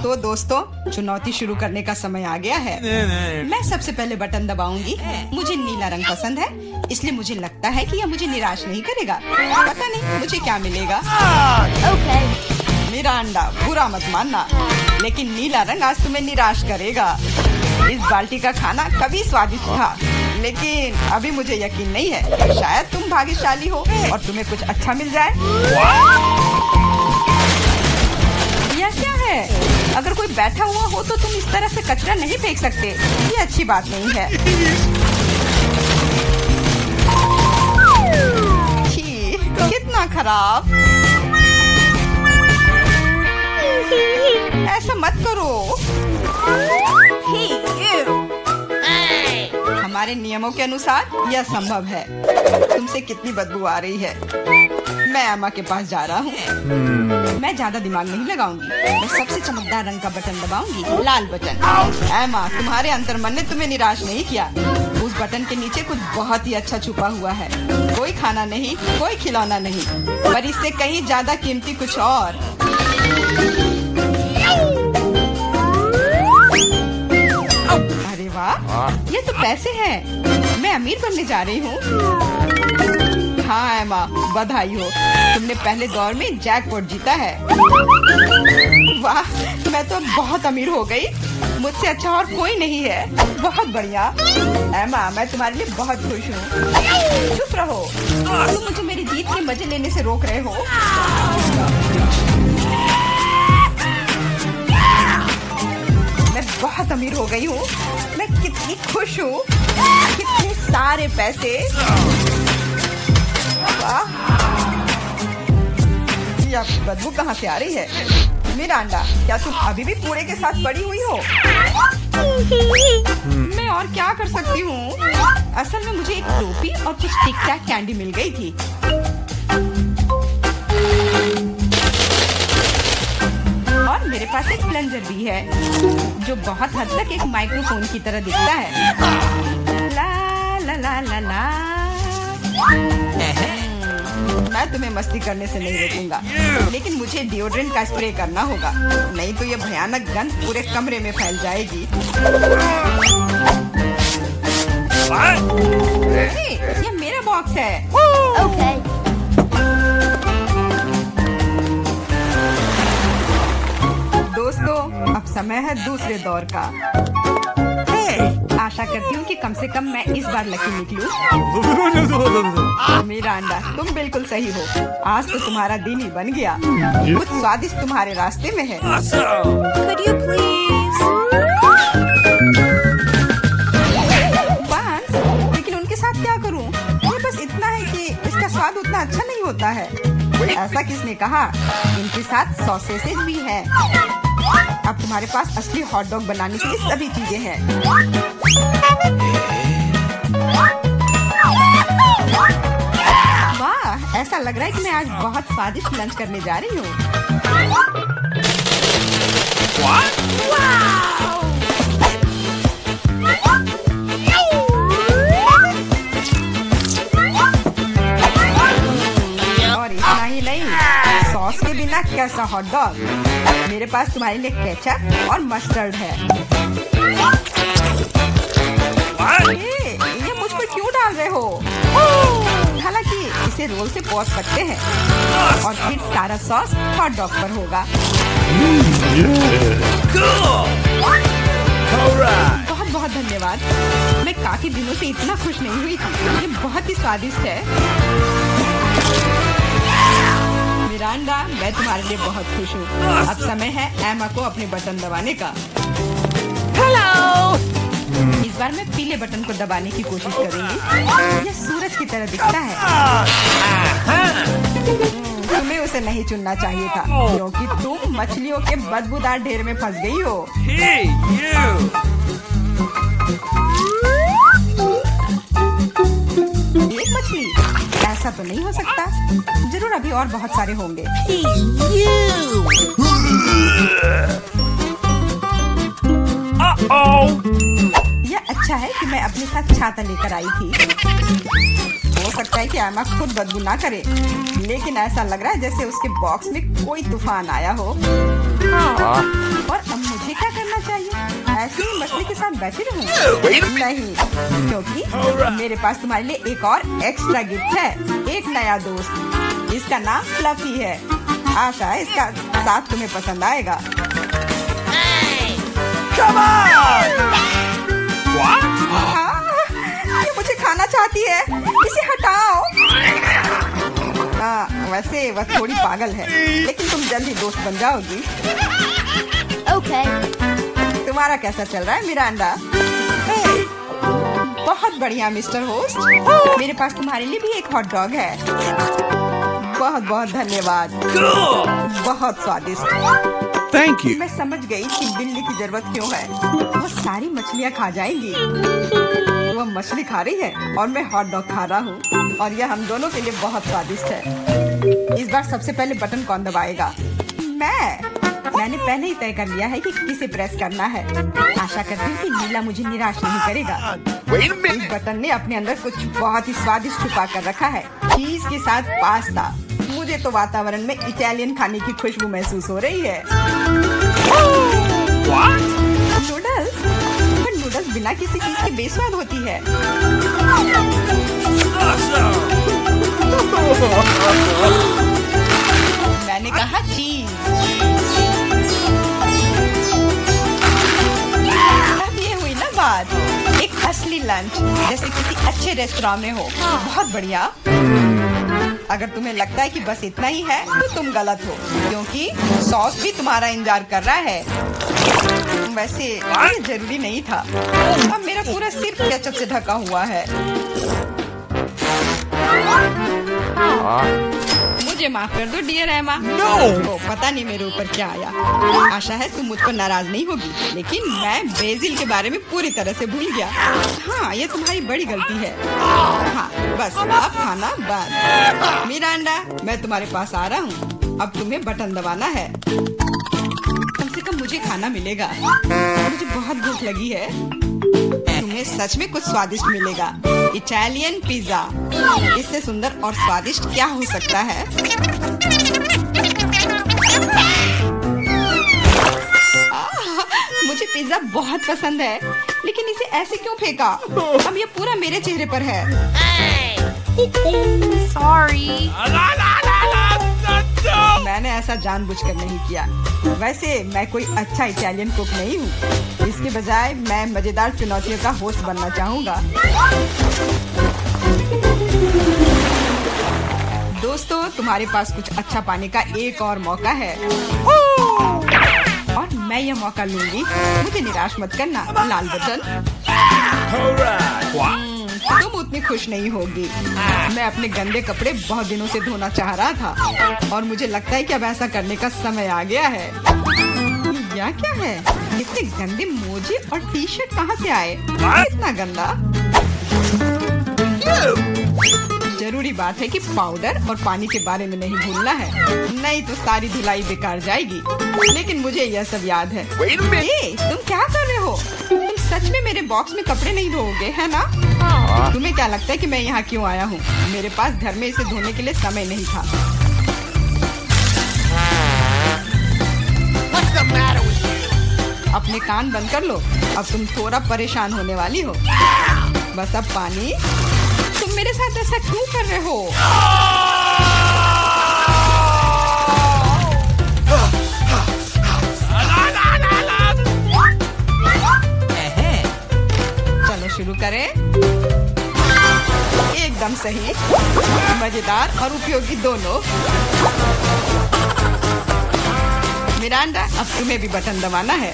तो दोस्तों, चुनौती शुरू करने का समय आ गया है। मैं सबसे पहले बटन दबाऊंगी। मुझे नीला रंग पसंद है, इसलिए मुझे लगता है कि यह मुझे निराश नहीं करेगा। पता नहीं मुझे क्या मिलेगा। मेरा अंडा, बुरा मत मानना, लेकिन नीला रंग आज तुम्हें निराश करेगा। इस बाल्टी का खाना कभी स्वादिष्ट था, लेकिन अभी मुझे यकीन नहीं है। शायद तुम भाग्यशाली हो और तुम्हें कुछ अच्छा मिल जाए। यह क्या है? अगर कोई बैठा हुआ हो तो तुम इस तरह से कचरा नहीं फेंक सकते। ये अच्छी बात नहीं है। छी, कितना खराब। ऐसा मत करो। हमारे नियमों के अनुसार यह संभव है। तुमसे कितनी बदबू आ रही है। मैं एमा के पास जा रहा हूँ। मैं ज्यादा दिमाग नहीं लगाऊंगी। मैं सबसे चमकदार रंग का बटन दबाऊंगी, लाल बटन। एमा, तुम्हारे अंतर्मन ने तुम्हें निराश नहीं किया। उस बटन के नीचे कुछ बहुत ही अच्छा छुपा हुआ है। कोई खाना नहीं, कोई खिलौना नहीं, पर इससे कहीं ज्यादा कीमती कुछ और। अरे वाह, ये तो पैसे हैं। मैं अमीर बनने जा रही हूँ। हाँ एमा, बधाई हो, तुमने पहले दौर में जैकपॉट जीता है। वाह, मैं तो बहुत अमीर हो गई। मुझसे अच्छा और कोई नहीं है। बहुत बढ़िया एमा, मैं तुम्हारे लिए बहुत खुश हूँ। चुप रहो, तुम मुझे मेरी जीत के मजे लेने से रोक रहे हो। मैं बहुत अमीर हो गई हूँ। मैं कितनी खुश हूँ। कितने सारे पैसे। वाह, यह बदबू कहाँ से आ रही है? मेरा अंडा, क्या तुम अभी भी कूड़े के साथ पड़ी हुई हो? मैं और क्या कर सकती हूँ? असल में मुझे एक टोपी और कुछ टिक टैक कैंडी मिल गई थी। और मेरे पास एक प्लंजर भी है, जो बहुत हद तक एक माइक्रोफोन की तरह दिखता है। ला ला ला ला ला। मैं तुम्हें मस्ती करने से नहीं रोकूंगा, लेकिन मुझे डिओड्रेंट का स्प्रे करना होगा, नहीं तो ये भयानक गंध पूरे कमरे में फैल जाएगी। ये मेरा बॉक्स है। Okay. दोस्तों, अब समय है दूसरे दौर का। आशा करती हूँ कि कम से कम मैं इस बार लकी निकलूं। मेरा अंडा, तुम बिल्कुल सही हो। आज तो तुम्हारा दिन ही बन गया। कुछ स्वादिष्ट तुम्हारे रास्ते में है। Could you please? बांस, लेकिन उनके साथ क्या करूँ? ये बस इतना है कि इसका स्वाद उतना अच्छा नहीं होता है। ऐसा किसने कहा? इनके साथ सॉसेसेज भी है। अब तुम्हारे पास असली हॉट डॉग बनाने के लिए सभी चीजें हैं। वाह, ऐसा लग रहा है कि मैं आज बहुत स्वादिष्ट लंच करने जा रही हूँ। और इतना ही नहीं, सॉस के बिना कैसा हॉट डॉग। मेरे पास तुम्हारे लिए केचप और मस्टर्ड है। ये मुझ पर क्यों डाल रहे हो? हालांकि इसे रोल से पोंछ सकते हैं और फिर सारा सॉस हॉट डॉग पर होगा। बहुत बहुत धन्यवाद। मैं काफी दिनों से इतना खुश नहीं हुई थी। ये बहुत ही स्वादिष्ट है। मेरा अंडा, मैं तुम्हारे लिए बहुत खुश हूँ। अब समय है एमा को अपने बटन दबाने का। Hello. इस बार मैं पीले बटन को दबाने की कोशिश करूंगी। यह सूरज की तरह दिखता है। तुम्हें उसे नहीं चुनना चाहिए था, क्योंकि तुम मछलियों के बदबूदार ढेर में फंस गई हो। Hey, you! एक मछली? ऐसा तो नहीं हो सकता। जरूर अभी और बहुत सारे होंगे। यह अच्छा है कि मैं अपने साथ छाता लेकर आई थी। हो सकता है कि एमा खुद बदबू ना करे, लेकिन ऐसा लग रहा है जैसे उसके बॉक्स में कोई तूफान आया हो। और ऐसे ही मछली के साथ बैठे रहूं? नहीं, क्योंकि मेरे पास तुम्हारे लिए एक और एक्स्ट्रा गिफ्ट है। एक नया दोस्त, इसका नाम फ्लफी है। आशा है इसका साथ तुम्हें पसंद आएगा। Come on! What? हाँ, ये मुझे खाना चाहती है, इसे हटाओ। हाँ, वैसे वह थोड़ी पागल है, लेकिन तुम जल्दी दोस्त बन जाओगी। Okay. तुम्हारा कैसा चल रहा है मिरांडा? बहुत बढ़िया मिस्टर होस्ट। मेरे पास तुम्हारे लिए भी एक हॉट डॉग है। बहुत बहुत धन्यवाद। Cool! बहुत स्वादिष्ट। Thank you. मैं समझ गई कि बिल्ली की जरूरत क्यों है। वो सारी मछलियाँ खा जाएंगी। वो मछली खा रही है और मैं हॉट डॉग खा रहा हूँ, और यह हम दोनों के लिए बहुत स्वादिष्ट है। इस बार सबसे पहले बटन कौन दबाएगा? मैंने पहले ही तय कर लिया है कि किसे प्रेस करना है। आशा करती हूँ कि नीला मुझे निराश नहीं करेगा। Wait a इस minute. बटन ने अपने अंदर कुछ बहुत ही स्वादिष्ट छुपा कर रखा है। चीज के साथ पास्ता। मुझे तो वातावरण में इटालियन खाने की खुशबू महसूस हो रही है। What? नूडल्स? पर नूडल्स बिना किसी चीज के बेस्वाद होती है। Awesome! मैंने कहा चीज। अब ये हुई ना बात, एक असली लंच जैसे किसी अच्छे रेस्टोरेंट में हो। बहुत बढ़िया। अगर तुम्हें लगता है कि बस इतना ही है तो तुम गलत हो, क्योंकि सॉस भी तुम्हारा इंतजार कर रहा है। वैसे ये जरूरी नहीं था। अब मेरा पूरा सिर केचप से ढका हुआ है। मुझे माफ कर दो डियर एमा। No! पता नहीं मेरे ऊपर क्या आया। आशा है तुम मुझ पर नाराज नहीं होगी, लेकिन मैं बेसिल के बारे में पूरी तरह से भूल गया। हाँ, ये तुम्हारी बड़ी गलती है। हाँ, बस अब खाना बंद। मिरांडा, मैं तुम्हारे पास आ रहा हूँ। अब तुम्हें बटन दबाना है। कम से कम मुझे खाना मिलेगा। मुझे बहुत भूख लगी है। तुम्हें सच में कुछ स्वादिष्ट मिलेगा। Italian pizza. इससे सुंदर और स्वादिष्ट क्या हो सकता है? मुझे पिज्जा बहुत पसंद है, लेकिन इसे ऐसे क्यों फेंका? अब ये पूरा मेरे चेहरे पर है। Sorry. La la la la! No! मैंने ऐसा जानबूझकर नहीं किया। वैसे मैं कोई अच्छा इटालियन कुक नहीं हूँ। इसके बजाय मैं मजेदार चुनौतियों का होस्ट बनना चाहूँगा। दोस्तों, तुम्हारे पास कुछ अच्छा पाने का एक और मौका है, और मैं यह मौका लूंगी। मुझे निराश मत करना। लाल बटन। Alright. What? तुम उतनी खुश नहीं होगी। मैं अपने गंदे कपड़े बहुत दिनों से धोना चाह रहा था, और मुझे लगता है कि अब ऐसा करने का समय आ गया है। यह क्या है? इतने गंदे मोजे और टी शर्ट कहाँ से आए? इतना गंदा। जरूरी बात है कि पाउडर और पानी के बारे में नहीं भूलना है, नहीं तो सारी धुलाई बेकार जाएगी। लेकिन मुझे यह सब याद है। Wait a minute. तुम क्या कर रहे हो? तुम सच में मेरे बॉक्स में कपड़े नहीं धोओगे, है ना? तुम्हें क्या लगता है कि मैं यहाँ क्यों आया हूँ? मेरे पास घर में इसे धोने के लिए समय नहीं था। What's the matter with you? अपने कान बंद कर लो। अब तुम थोड़ा परेशान होने वाली हो। बस अब पानी। तुम मेरे साथ ऐसा क्यों कर रहे हो? चलो शुरू करें। एकदम सही, मजेदार और उपयोगी दोनों। मिरांडा, अब तुम्हें भी बटन दबाना है।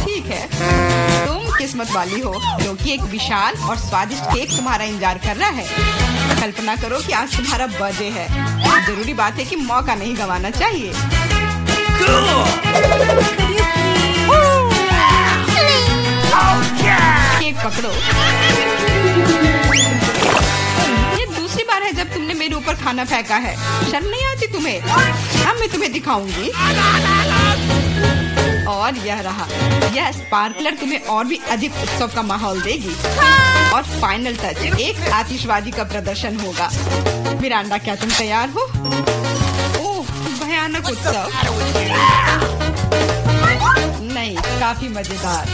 ठीक है, तुम किस्मत वाली हो, क्योंकि एक विशाल और स्वादिष्ट केक तुम्हारा इंतजार कर रहा है। कल्पना करो कि आज तुम्हारा बर्थडे है। जरूरी बात है कि मौका नहीं गंवाना चाहिए। Cool! केक पकड़ो। ये दूसरी बार है जब तुमने मेरे ऊपर खाना फेंका है। शर्म नहीं आती तुम्हें? अब मैं तुम्हें दिखाऊंगी। और यह रहा। यह स्पार्कलर तुम्हें और भी अधिक उत्सव का माहौल देगी। और फाइनल टच, एक आतिशबाजी का प्रदर्शन होगा। मिरांडा, क्या तुम तैयार हो? ओह, भयानक उत्सव। नहीं, काफी काफी मजेदार।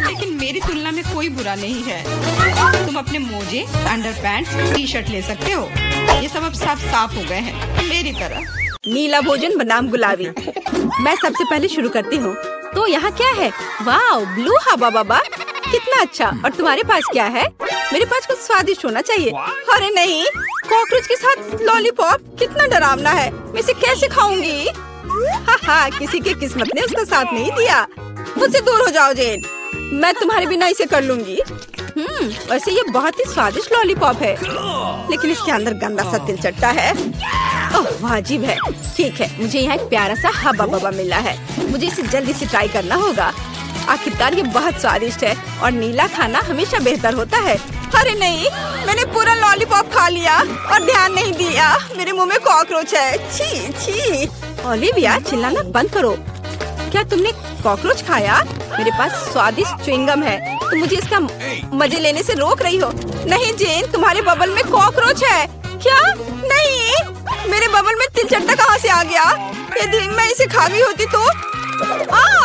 लेकिन मेरी तुलना में कोई बुरा नहीं है। तुम अपने मोजे, अंडरपैंट्स, टी-शर्ट ले सकते हो। ये सब अब सब साफ हो गए हैं मेरी तरह। नीला भोजन बनाम गुलाबी। मैं सबसे पहले शुरू करती हूँ। तो यहाँ क्या है? वाओ, ब्लू हवा बाबा, कितना अच्छा। और तुम्हारे पास क्या है? मेरे पास कुछ स्वादिष्ट होना चाहिए। अरे नहीं, कॉकरोच के साथ लॉलीपॉप, कितना डरावना है। मैं इसे कैसे खाऊंगी? हाँ, किसी की किस्मत ने उसका साथ नहीं दिया। मुझसे दूर हो जाओ जेन, मैं तुम्हारे बिना इसे कर लूंगी। वैसे ये बहुत ही स्वादिष्ट लॉलीपॉप है, लेकिन इसके अंदर गंदा सा तिल चट्टा है। ओह, वाजिब है। ठीक है, मुझे यहाँ एक प्यारा सा हब्बा बब्बा मिला है। मुझे इसे जल्दी से ट्राई करना होगा। आखिरकार ये बहुत स्वादिष्ट है और नीला खाना हमेशा बेहतर होता है। अरे नहीं, मैंने पूरा लॉलीपॉप खा लिया और ध्यान नहीं दिया। मेरे मुंह में कॉकरोच है। छी छी। ओलिविया, चिल्लाना बंद करो। क्या तुमने कॉकरोच खाया? मेरे पास स्वादिष्ट च्युइंगम है, तुम मुझे इसका मजे लेने से रोक रही हो। नहीं जेन, तुम्हारे बबल में कॉकरोच है। क्या? नहीं, मेरे बबल में तिल चट्टा कहाँ से आ गया? यदि मैं इसे खा गई होती तो।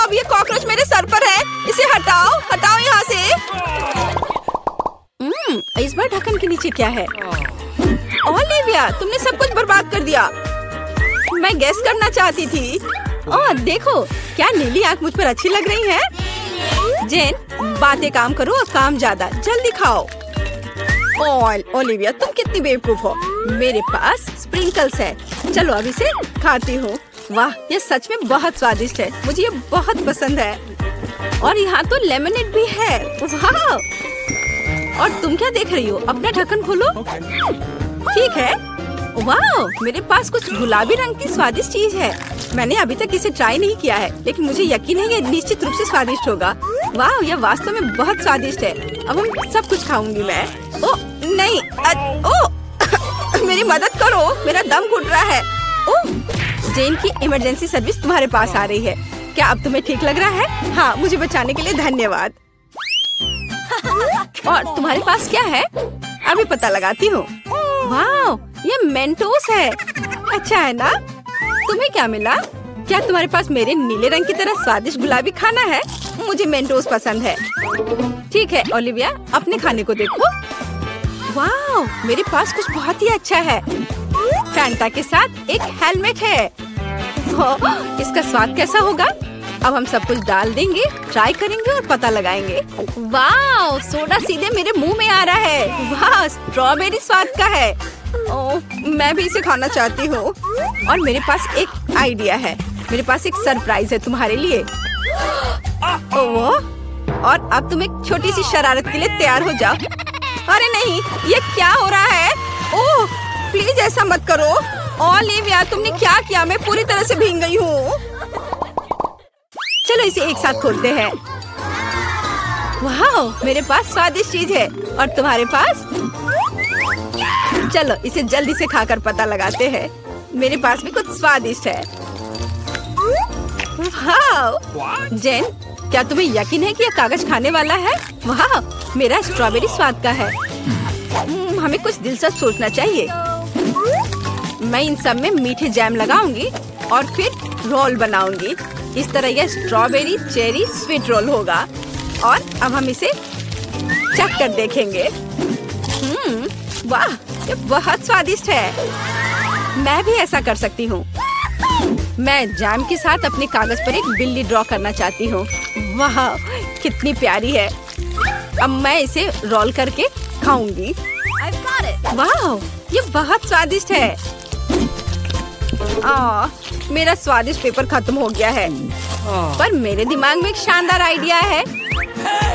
अब ये कॉकरोच मेरे सर पर है। इसे हटाओ, हटाओ यहाँ से। इस बार ढक्कन के नीचे क्या है? ओलिविया, तुमने सब कुछ बर्बाद कर दिया। मैं गेस करना चाहती थी। ओह देखो, क्या नीली आंख मुझ पर अच्छी लग रही है। जेन, बातें काम करो और काम ज्यादा। जल्दी खाओ। ओलिविया, तुम कितनी बेवकूफ हो। मेरे पास स्प्रिंकल्स है। चलो अब इसे खाती हूँ। वाह, ये सच में बहुत स्वादिष्ट है। मुझे ये बहुत पसंद है। और यहाँ तो लेमनेड भी है। वाह! और तुम क्या देख रही हो? अपना ढक्कन खोलो। ठीक है। वाह, मेरे पास कुछ गुलाबी रंग की स्वादिष्ट चीज है। मैंने अभी तक इसे ट्राई नहीं किया है, लेकिन मुझे यकीन है ये निश्चित रूप से स्वादिष्ट होगा। वाह, यह वास्तव में बहुत स्वादिष्ट है। अब हम सब कुछ खाऊंगी मैं। ओ नहीं, मेरी मदद करो, मेरा दम घुट रहा है। ओह, जेन की इमरजेंसी सर्विस तुम्हारे पास आ रही है। क्या अब तुम्हें ठीक लग रहा है? हाँ, मुझे बचाने के लिए धन्यवाद। और तुम्हारे पास क्या है? अभी पता लगाती हूँ। वाह, ये मेंटोस है। अच्छा है ना? तुम्हें क्या मिला? क्या तुम्हारे पास मेरे नीले रंग की तरह स्वादिष्ट गुलाबी खाना है? मुझे मेंटोस पसंद है। ठीक है ओलिविया, अपने खाने को देखो। वाह, मेरे पास कुछ बहुत ही अच्छा है। फैंटा के साथ एक हेलमेट है। इसका स्वाद कैसा होगा? अब हम सब कुछ डाल देंगे, ट्राई करेंगे और पता लगाएंगे। वाह, सोडा सीधे मेरे मुंह में आ रहा है। वाह, स्ट्रॉबेरी स्वाद का है। ओह, मैं भी इसे खाना चाहती हूँ। और मेरे पास एक आइडिया है। मेरे पास एक सरप्राइज है तुम्हारे लिए। ओह, और अब तुम एक छोटी सी शरारत के लिए तैयार हो जाओ। अरे नहीं, ये क्या हो रहा है? ओह, प्लीज ऐसा मत करो। ओलिविया, तुमने क्या किया? मैं पूरी तरह से भीग गई हूँ। चलो इसे एक साथ खोलते हैं। वाह, मेरे पास स्वादिष्ट चीज है और तुम्हारे पास? चलो इसे जल्दी से खाकर पता लगाते हैं। मेरे पास भी कुछ स्वादिष्ट है। वाह, जेन, क्या तुम्हें यकीन है कि यह कागज खाने वाला है? वाह, मेरा स्ट्रॉबेरी स्वाद का है। हमें कुछ दिलचस्प सोचना चाहिए। मैं इन सब में मीठे जैम लगाऊंगी और फिर रोल बनाऊंगी। इस तरह यह स्ट्रॉबेरी चेरी स्वीट रोल होगा। और अब हम इसे चख कर देखेंगे। वाह, ये बहुत स्वादिष्ट है। मैं भी ऐसा कर सकती हूँ। मैं जैम के साथ अपने कागज पर एक बिल्ली ड्रॉ करना चाहती हूँ। वाह, कितनी प्यारी है। अब मैं इसे रोल करके खाऊंगी। वाह, ये बहुत स्वादिष्ट है। मेरा स्वादिष्ट पेपर खत्म हो गया है, पर मेरे दिमाग में एक शानदार आइडिया है।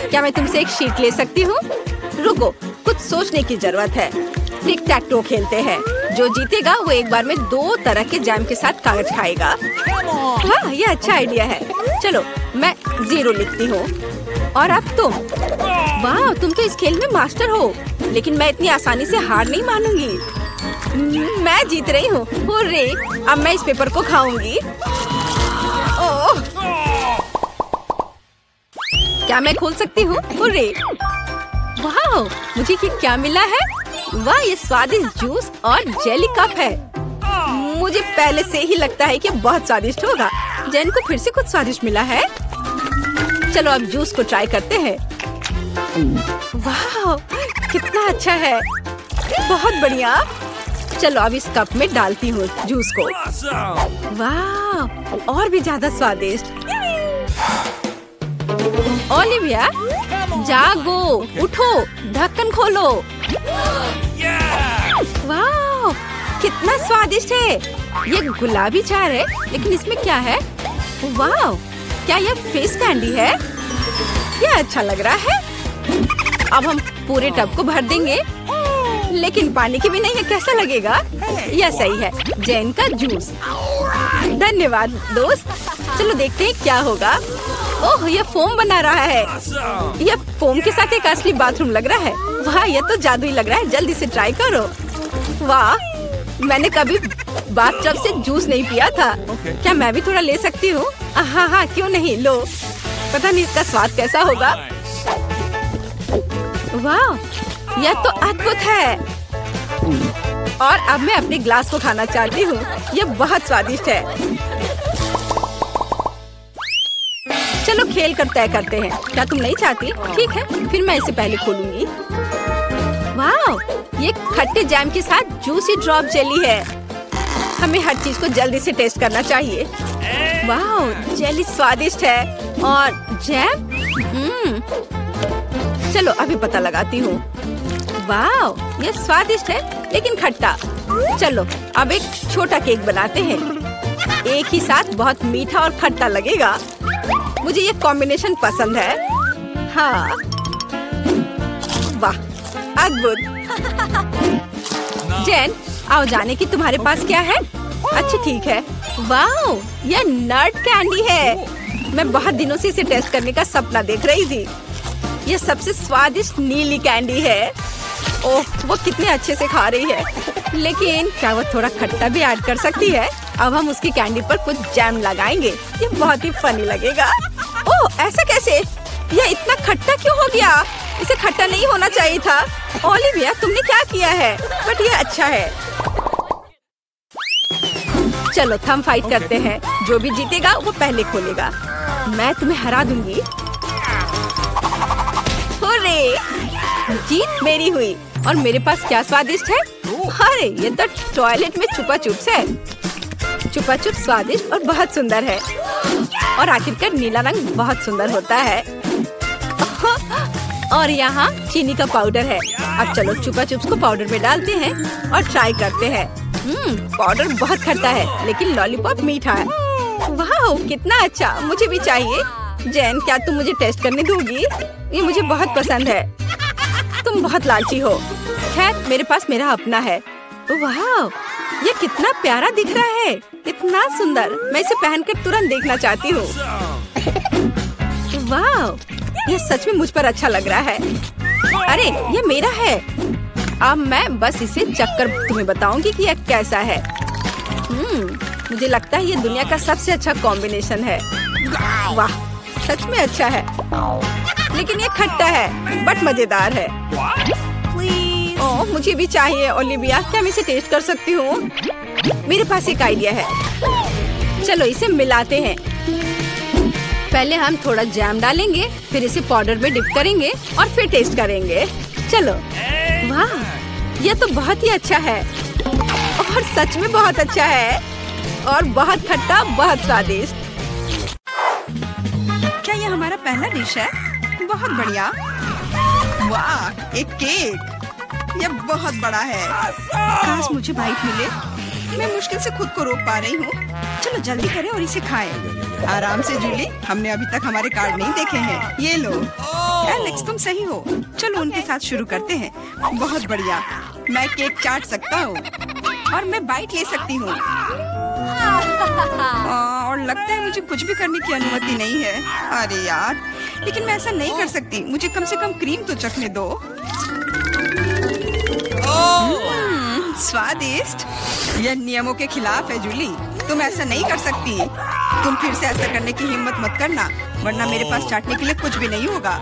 क्या मैं तुमसे एक शीट ले सकती हूँ? रुको, कुछ सोचने की जरूरत है। टिक टैक टो खेलते हैं। जो जीतेगा वो एक बार में 2 तरह के जैम के साथ कागज खाएगा। हाँ, ये अच्छा आइडिया है। चलो मैं 0 लिखती हूँ। और अब तुम? वाह, तुम तो इस खेल में मास्टर हो, लेकिन मैं इतनी आसानी से हार नहीं मानूंगी। मैं जीत रही हूँ। हुर्रे, अब मैं इस पेपर को खाऊंगी। ओह, क्या मैं खोल सकती हूँ? हुर्रे! वाह, मुझे ये क्या मिला है? वाह, ये स्वादिष्ट जूस और जेली कप है। मुझे पहले से ही लगता है कि बहुत स्वादिष्ट होगा। जेन को फिर से कुछ स्वादिष्ट मिला है। चलो अब जूस को ट्राई करते हैं। वाह, कितना अच्छा है, बहुत बढ़िया। चलो अब इस कप में डालती हूँ जूस को। वाह, और भी ज्यादा स्वादिष्ट। ओलिविया, जागो, उठो, ढक्कन खोलो। वाह, कितना स्वादिष्ट है। ये गुलाबी चार है, लेकिन इसमें क्या है? वाह, क्या यह फेस कैंडी है? यह अच्छा लग रहा है। अब हम पूरे टब को भर देंगे, लेकिन पानी की भी नहीं है। कैसा लगेगा? यह सही है, जेन का जूस। धन्यवाद दोस्त। चलो देखते हैं क्या होगा। ओह, यह फोम बना रहा है। यह फोम के साथ एक असली बाथरूम लग रहा है। वाह, यह तो जादुई लग रहा है। जल्दी से ट्राई करो। वाह, मैंने कभी बाथटब से जूस नहीं पिया था। क्या मैं भी थोड़ा ले सकती हूँ? हाँ हाँ, क्यों नहीं, लो। पता नहीं इसका स्वाद कैसा होगा। वाह, यह तो अद्भुत है। और अब मैं अपने ग्लास को खाना चाहती हूँ। यह बहुत स्वादिष्ट है। चलो खेल कर तय करते हैं। क्या तुम नहीं चाहती? ठीक है, फिर मैं इसे पहले खोलूंगी। वाह, ये खट्टे जैम के साथ जूसी ड्रॉप जेली है। हमें हर चीज को जल्दी से टेस्ट करना चाहिए। वाह, जेली स्वादिष्ट है और जैम चलो अभी पता लगाती हूँ। वाह, ये स्वादिष्ट है लेकिन खट्टा। चलो अब एक छोटा केक बनाते हैं। एक ही साथ बहुत मीठा और खट्टा लगेगा। मुझे ये कॉम्बिनेशन पसंद है। हाँ, वाह, अद्भुत। जेन, आओ जाने की तुम्हारे पास क्या है? अच्छा ठीक है। वाह, यह नट कैंडी है। मैं बहुत दिनों से इसे टेस्ट करने का सपना देख रही थी। यह सबसे स्वादिष्ट नीली कैंडी है। ओह, वो कितने अच्छे से खा रही है। लेकिन क्या वो थोड़ा खट्टा भी ऐड कर सकती है? अब हम उसकी कैंडी पर कुछ जैम लगाएंगे। ये बहुत ही फनी लगेगा। ओह, ऐसा कैसे? यह इतना खट्टा क्यों हो गया? इसे खट्टा नहीं होना चाहिए था। ओलिविया, तुमने क्या किया है? बट ये अच्छा है। चलो थंब फाइट करते हैं। जो भी जीतेगा वो पहले खोलेगा। मैं तुम्हें हरा दूंगी। हुर्रे! जीत मेरी हुई। और मेरे पास क्या स्वादिष्ट है? अरे, ये तो टॉयलेट में छुपा चुप्स है। छुपा चुप्स स्वादिष्ट और बहुत सुंदर है। और आखिरकार नीला रंग बहुत सुंदर होता है। और यहाँ चीनी का पाउडर है। अब चलो छुपा चुप्स को पाउडर में डालते हैं और ट्राई करते हैं। पाउडर बहुत खट्टा है लेकिन लॉलीपॉप मीठा है। वाह, कितना अच्छा, मुझे भी चाहिए। जेन, क्या तुम मुझे टेस्ट करने दोगी? ये मुझे बहुत पसंद है। तुम बहुत लालची हो। खैर, मेरे पास मेरा अपना है। वाह, ये कितना प्यारा दिख रहा है, इतना सुंदर। मैं इसे पहनकर तुरंत देखना चाहती हूँ। वाह, ये सच में मुझ पर अच्छा लग रहा है। अरे, ये मेरा है। अब मैं बस इसे चखकर तुम्हें बताऊंगी कि यह कैसा है। मुझे लगता है ये दुनिया का सबसे अच्छा कॉम्बिनेशन है। वाह, सच में अच्छा है। लेकिन ये खट्टा है बट मजेदार है। ओह, मुझे भी चाहिए। ओलिविया, क्या मैं इसे टेस्ट कर सकती हूँ? मेरे पास एक आइडिया है। चलो इसे मिलाते हैं। पहले हम थोड़ा जैम डालेंगे, फिर इसे पाउडर में डिप करेंगे और फिर टेस्ट करेंगे। चलो। वाह, यह तो बहुत ही अच्छा है और सच में बहुत अच्छा है और बहुत खट्टा, बहुत स्वादिष्ट। क्या यह हमारा पहला डिश है? बहुत बढ़िया। वाह, एक केक। यह बहुत बड़ा है। काश मुझे बाइट मिले। मैं मुश्किल से खुद को रोक पा रही हूँ। चलो जल्दी करें और इसे खाएं। आराम से जूली, हमने अभी तक हमारे कार्ड नहीं देखे हैं। ये लो। एलेक्स, तुम सही हो। चलो उनके साथ शुरू करते हैं। बहुत बढ़िया। मैं केक चाट सकता हूँ और मैं बाइट ले सकती हूँ। और लगता है मुझे कुछ भी करने की अनुमति नहीं है। अरे यार, लेकिन मैं ऐसा नहीं कर सकती। मुझे कम से कम क्रीम तो चखने दो। स्वादिष्ट। यह नियमों के खिलाफ है जूली। तुम ऐसा नहीं कर सकती। तुम फिर से ऐसा करने की हिम्मत मत करना, वरना मेरे पास चाटने के लिए कुछ भी नहीं होगा।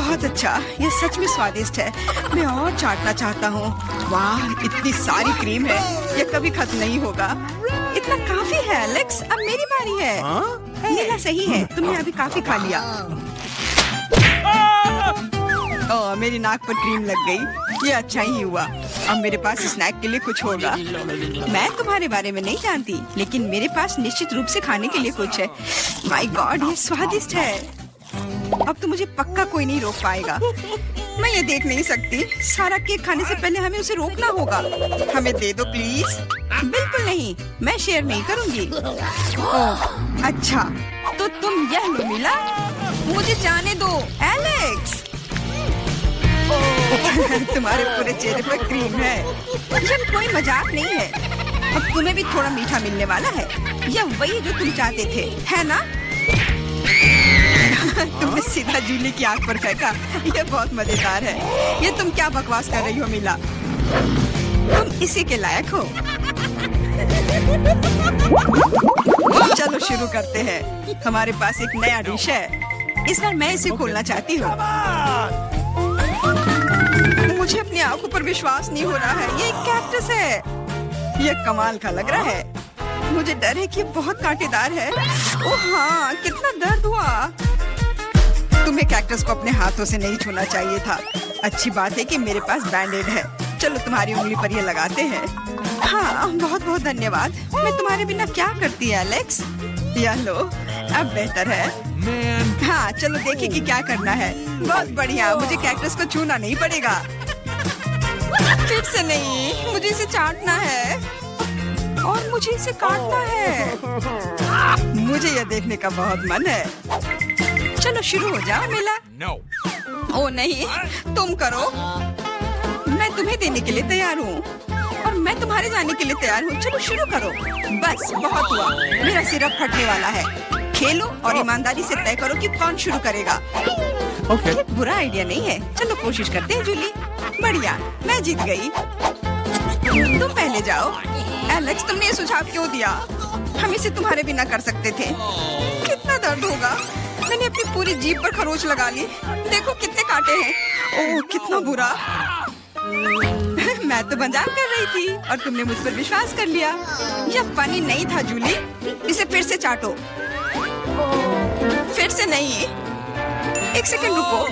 बहुत अच्छा, ये सच में स्वादिष्ट है। मैं और चाटना चाहता हूँ। वाह, इतनी सारी क्रीम है, ये कभी खत्म नहीं होगा। इतना काफी है एलेक्स, अब मेरी बारी है। नीला सही है, तुमने अभी काफी खा लिया। ओह, मेरी नाक पर क्रीम लग गई। ये अच्छा ही हुआ, अब मेरे पास स्नैक के लिए कुछ होगा। मैं तुम्हारे बारे में नहीं जानती, लेकिन मेरे पास निश्चित रूप से खाने के लिए कुछ है। माय गॉड, ये स्वादिष्ट है। अब तो मुझे पक्का कोई नहीं रोक पाएगा। मैं ये देख नहीं सकती। सारा केक खाने से पहले हमें उसे रोकना होगा। हमें दे दो प्लीज। बिल्कुल नहीं, मैं शेयर नहीं करूंगी। ओह अच्छा, तो तुम यह लो मिला। मुझे जाने दो एलेक्स। तुम्हारे पूरे चेहरे पर क्रीम है। ये कोई मजाक नहीं है। अब तुम्हें भी थोड़ा मीठा मिलने वाला है। यह वही जो तुम चाहते थे, है ना? तुमने सीधा जूली की आंख पर फेंका। ये बहुत मजेदार है। ये तुम क्या बकवास कर रही हो मिला? तुम इसी के लायक हो। चलो शुरू करते हैं। हमारे पास एक नया डिश है। इस बार मैं इसे खोलना चाहती हूँ। मुझे अपनी आंखों पर विश्वास नहीं हो रहा है। ये एक कैक्टस है। ये कमाल का लग रहा है। मुझे डर है कि ये बहुत कांटेदार है। ओह हाँ, कितना दर्द हुआ। तुम्हें कैक्टस को अपने हाथों से नहीं छूना चाहिए था। अच्छी बात है कि मेरे पास बैंडेड है। चलो तुम्हारी उंगली पर ये लगाते हैं। हाँ, बहुत बहुत धन्यवाद। मैं तुम्हारे बिना क्या करती एलेक्स? यह लो, अब बेहतर है। हाँ, चलो देखिए कि क्या करना है। बहुत बढ़िया, मुझे कैक्टस को छूना नहीं पड़ेगा। फिर से नहीं, मुझे इसे चाटना है और मुझे इसे काटना है। मुझे यह देखने का बहुत मन है। चलो शुरू हो जाओ मिला। ओ नहीं, तुम करो। मैं तुम्हें देने के लिए तैयार हूँ और मैं तुम्हारे जाने के लिए तैयार हूँ। चलो शुरू करो। बस बहुत हुआ, मेरा सिर फटने वाला है। खेलो और ईमानदारी से तय करो कि कौन शुरू करेगा। Okay. बुरा आइडिया नहीं है। चलो कोशिश करते हैं जूली। बढ़िया, मैं जीत गई। तुम पहले जाओ। एलेक्स, तुमने ये सुझाव क्यों दिया? हम इसे तुम्हारे बिना कर सकते थे। कितना दर्द होगा। मैंने अपनी पूरी जीभ पर खरोच लगा ली। देखो कितने कांटे हैं। ओह कितना बुरा। मैं तो मजाक कर रही थी और तुमने मुझ पर विश्वास कर लिया। यह फनी नहीं था जूली। इसे फिर से चाटो। फिर से नहीं। एक सेकंड रुको,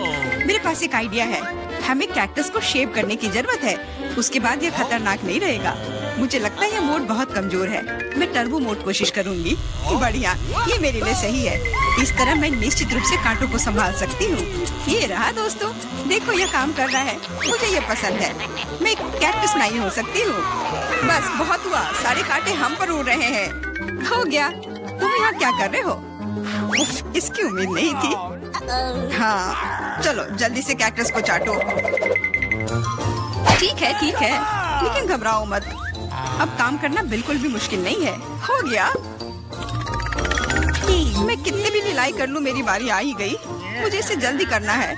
मेरे पास एक आइडिया है। हमें कैक्टस को शेप करने की जरूरत है। उसके बाद यह खतरनाक नहीं रहेगा। मुझे लगता है यह मोड बहुत कमजोर है। मैं टर्बो मोड कोशिश करूंगी। बढ़िया, ये मेरे लिए सही है। इस तरह मैं निश्चित रूप से कांटों को संभाल सकती हूँ। ये रहा दोस्तों, देखो यह काम कर रहा है। मुझे ये पसंद है। मैं एक कैक्टस नहीं हो सकती हूँ। बस बहुत हुआ, सारे कांटे हम पर उड़ रहे हैं। हो गया। तुम यहाँ क्या कर रहे हो? उफ, इसकी उम्मीद नहीं थी। हाँ, चलो जल्दी से कैक्टस को चाटो। ठीक है, लेकिन घबराओ मत। अब काम करना बिल्कुल भी मुश्किल नहीं है। हो गया। मैं कितने भी ढिलाई कर लूं, मेरी बारी आ ही गई। मुझे इसे जल्दी करना है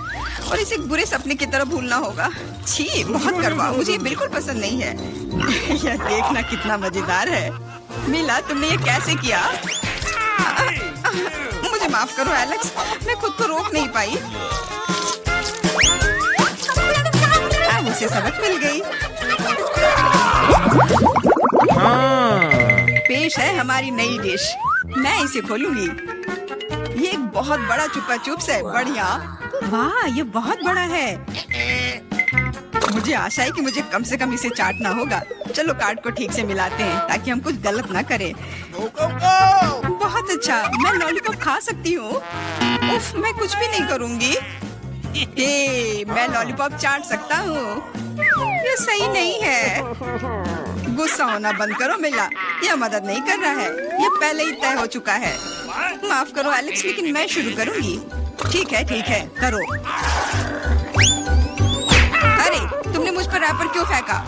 और इसे बुरे सपने की तरह भूलना होगा। छी, बहुत कड़वा, मुझे ये बिल्कुल पसंद नहीं है। यह देखना कितना मजेदार है। मिला, तुमने ये कैसे किया? मुझे माफ करो एलेक्स, मैं खुद को रोक नहीं पाई। अब उसे सबक मिल गई। पेश है हमारी नई डिश। मैं इसे खोलूंगी। ये एक बहुत बड़ा चुपा चुप्स है। बढ़िया। वाह, ये बहुत बड़ा है। मुझे आशा है कि मुझे कम से कम इसे चाटना होगा। चलो कार्ड को ठीक से मिलाते हैं ताकि हम कुछ गलत ना करें। बहुत अच्छा, मैं लॉलीपॉप खा सकती हूँ। उफ, मैं कुछ भी नहीं करूँगी। मैं लॉलीपॉप चाट सकता हूँ। ये सही नहीं है। गुस्सा होना बंद करो मिला, यह मदद नहीं कर रहा है। यह पहले ही तय हो चुका है। माफ करो एलेक्स, लेकिन मैं शुरू करूँगी। ठीक है, करो। अरे, तुमने मुझ पर रैपर क्यों फेंका?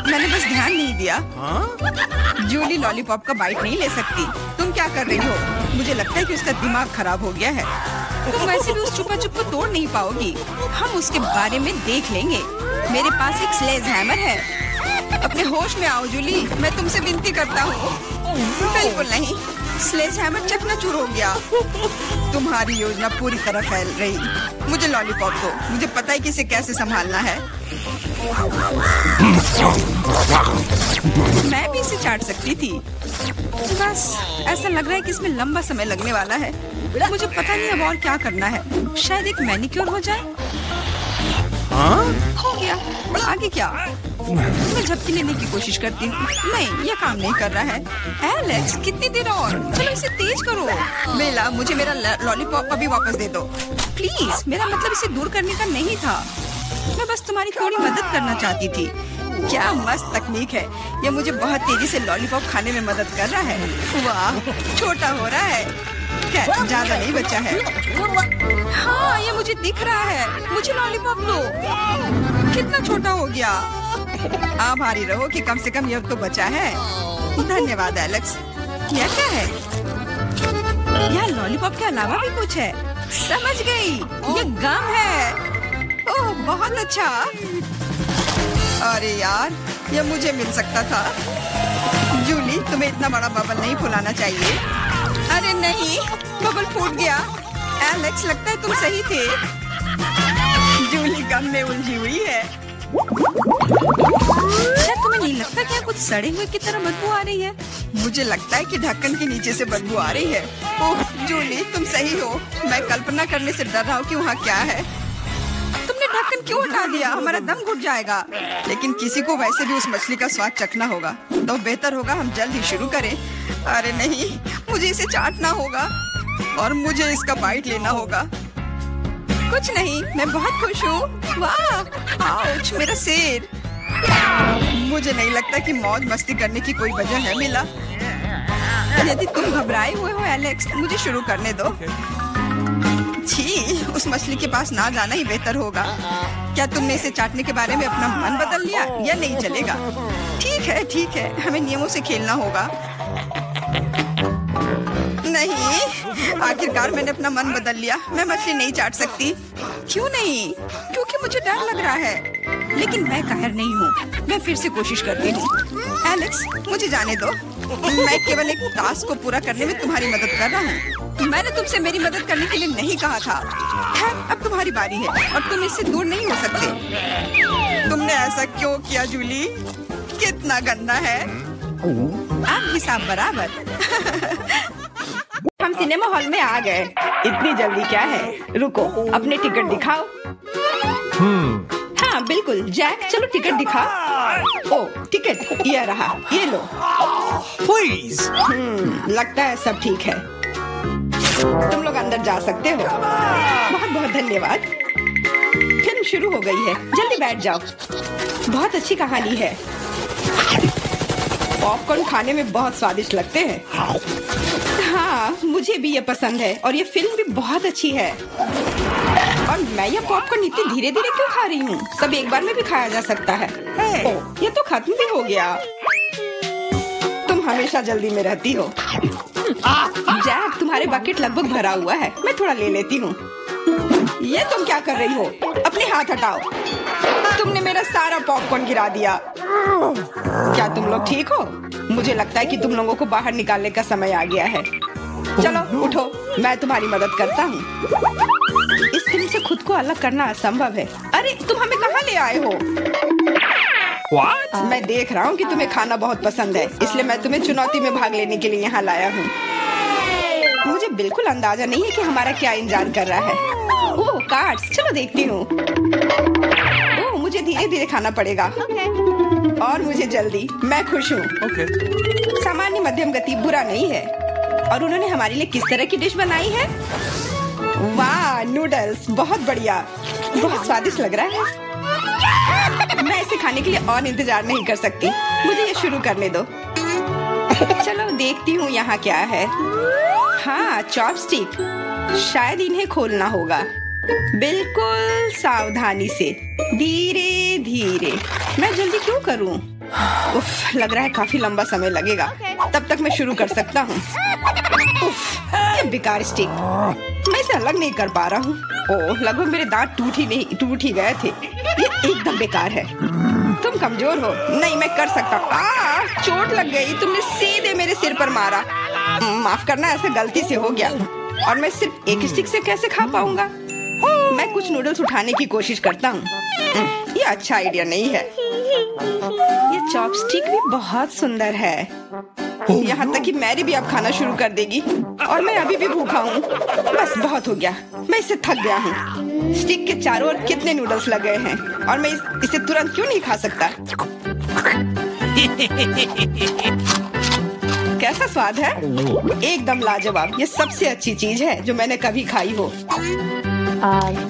मैंने बस ध्यान नहीं दिया। जूली लॉलीपॉप का बाइट नहीं ले सकती। तुम क्या कर रही हो? मुझे लगता है कि उसका दिमाग खराब हो गया है। तुम वैसे भी उस चुपा चुप को तोड़ नहीं पाओगी। हम उसके बारे में देख लेंगे। मेरे पास एक स्लेज हैमर है। अपने होश में आओ जूली, मैं तुमसे विनती करता हूँ। बिल्कुल नहीं, स्लेज हैमर चकनाचूर हो गया। तुम्हारी योजना पूरी तरह फैल रही। मुझे लॉलीपॉप दो, मुझे पता है कि इसे कैसे संभालना है। मैं भी इसे चाट सकती थी, बस ऐसा लग रहा है कि इसमें लंबा समय लगने वाला है। मुझे पता नहीं अब और क्या करना है। शायद एक मैनिक्योर हो जाए। हो गया, आगे क्या? मैं झपकी लेने की कोशिश करती हूँ। नहीं, ये काम नहीं कर रहा है। एलेक्स, कितनी देर और? चलो इसे तेज करो। बेला, मुझे मेरा लॉलीपॉप अभी वापस दे दो प्लीज। मेरा मतलब इसे दूर करने का नहीं था, मैं बस तुम्हारी थोड़ी मदद करना चाहती थी। क्या मस्त तकनीक है, ये मुझे बहुत तेजी से लॉलीपॉप खाने में मदद कर रहा है। वाह, छोटा हो रहा है। क्या ज्यादा नहीं बचा है? हाँ, ये मुझे दिख रहा है। मुझे लॉलीपॉप दो। कितना छोटा हो गया। आभारी रहो कि कम से कम ये तो बचा है। धन्यवाद एलेक्स। यह क्या है? यह लॉलीपॉप के अलावा भी कुछ है। समझ गई, ये गम है। ओह, बहुत अच्छा। अरे यार, ये मुझे मिल सकता था। जूली, तुम्हें इतना बड़ा बबल नहीं फुलाना चाहिए। अरे नहीं, बबल फूट गया। एलेक्स, लगता है तुम सही थे। जूली गम में उलझी हुई है। क्या तुम्हें नहीं लगता कि कुछ सड़े हुए की तरह बदबू आ रही है? मुझे लगता है कि ढक्कन के नीचे से बदबू आ रही है। ओह जूली, तुम सही हो। मैं कल्पना करने से डर रहा हूँ कि वहाँ क्या है। तुमने ढक्कन क्यों हटा दिया? हमारा दम घुट जाएगा। लेकिन किसी को वैसे भी उस मछली का स्वाद चखना होगा, तो बेहतर होगा हम जल्द ही शुरू करें। अरे नहीं, मुझे इसे चाटना होगा और मुझे इसका बाइट लेना होगा। कुछ नहीं, मैं बहुत खुश हूँ। वाह, आउच, मेरा सिर। मुझे नहीं लगता कि मौज मस्ती करने की कोई वजह है मिला। यदि तुम घबराए हुए हो एलेक्स, मुझे शुरू करने दो। छी, उस मछली के पास ना जाना ही बेहतर होगा। क्या तुमने इसे चाटने के बारे में अपना मन बदल लिया? या नहीं चलेगा? ठीक है, हमें नियमों से खेलना होगा। नहीं, आखिरकार मैंने अपना मन बदल लिया। मैं मछली नहीं चाट सकती। क्यों नहीं? क्योंकि मुझे डर लग रहा है। लेकिन मैं कायर नहीं हूँ। मैं फिर से कोशिश करती हूँ। एलेक्स, मुझे जाने दो। मैं केवल एक टास्क को पूरा करने में तुम्हारी मदद कर रहा हूँ। मैंने तुमसे मेरी मदद करने के लिए नहीं कहा था। खैर, अब तुम्हारी बारी है और तुम इससे दूर नहीं हो सकते। तुमने ऐसा क्यों किया जूली? कितना गंदा है। आप हिसाब बराबर। हम सिनेमा हॉल में आ गए। इतनी जल्दी क्या है? रुको, अपने टिकट दिखाओ। हाँ बिल्कुल, जैक, चलो टिकट दिखा। ओ, टिकट ये रहा, ये लो। Please. लगता है सब ठीक है। तुम लोग अंदर जा सकते हो। बहुत बहुत धन्यवाद। फिल्म शुरू हो गई है, जल्दी बैठ जाओ। बहुत अच्छी कहानी है। पॉपकॉर्न खाने में बहुत स्वादिष्ट लगते हैं। हाँ, मुझे भी ये पसंद है और ये फिल्म भी बहुत अच्छी है। और मैं ये पॉपकॉर्न इतनी धीरे धीरे क्यों खा रही हूँ? सब एक बार में भी खाया जा सकता है। ओह, ये तो खत्म भी हो गया। तुम हमेशा जल्दी में रहती हो। जैक, तुम्हारे बकेट लगभग भरा हुआ है, मैं थोड़ा ले लेती हूँ। ये तुम क्या कर रही हो? अपने हाथ हटाओ। तुमने मेरा सारा पॉपकॉर्न गिरा दिया। क्या तुम लोग ठीक हो? मुझे लगता है कि तुम लोगों को बाहर निकालने का समय आ गया है। चलो उठो, मैं तुम्हारी मदद करता हूँ। इस फिल्म से खुद को अलग करना असंभव है। अरे तुम हमें कहाँ ले आए हो? What? मैं देख रहा हूँ कि तुम्हें खाना बहुत पसंद है, इसलिए मैं तुम्हें चुनौती में भाग लेने के लिए यहाँ लाया हूँ। मुझे बिल्कुल अंदाजा नहीं है कि हमारा क्या इंतजार कर रहा है। ओह कार्ड्स, चलो देखती हूँ। ओह, मुझे धीरे धीरे खाना पड़ेगा और मुझे जल्दी। मैं खुश हूँ। Okay. सामान्य मध्यम गति बुरा नहीं है। और उन्होंने हमारे लिए किस तरह की डिश बनाई है? वाह, नूडल्स, बहुत बढ़िया, बहुत स्वादिष्ट लग रहा है। मैं इसे खाने के लिए और इंतजार नहीं कर सकती। मुझे ये शुरू करने दो। चलो देखती हूँ यहाँ क्या है। हाँ, चॉपस्टिक। शायद इन्हें खोलना होगा। बिल्कुल सावधानी से, धीरे धीरे। मैं जल्दी क्यों करूँ? उफ, लग रहा है काफी लंबा समय लगेगा। तब तक मैं शुरू कर सकता हूँ। उफ, ये बेकार स्टिक, मैं इसे अलग नहीं कर पा रहा हूँ। ओह, लगभग मेरे दांत टूट ही गए थे। ये एकदम बेकार है। तुम कमजोर हो। नहीं, मैं कर सकता हूँ। चोट लग गई, तुमने सीधे मेरे सिर पर मारा। माफ करना, ऐसे गलती से हो गया। और मैं सिर्फ एक स्टिक से कैसे खा पाऊंगा? मैं कुछ नूडल्स उठाने की कोशिश करता हूँ। ये अच्छा आइडिया नहीं है। ये चॉपस्टिक भी बहुत सुंदर है। यहाँ तक कि मैरी भी अब खाना शुरू कर देगी और मैं अभी भी भूखा हूँ। बस बहुत हो गया, मैं इससे थक गया हूँ। स्टिक के चारों ओर कितने नूडल्स लगे हैं और मैं इसे तुरंत क्यों नहीं खा सकता? कैसा स्वाद है? एकदम लाजवाब। ये सबसे अच्छी चीज है जो मैंने कभी खाई हो।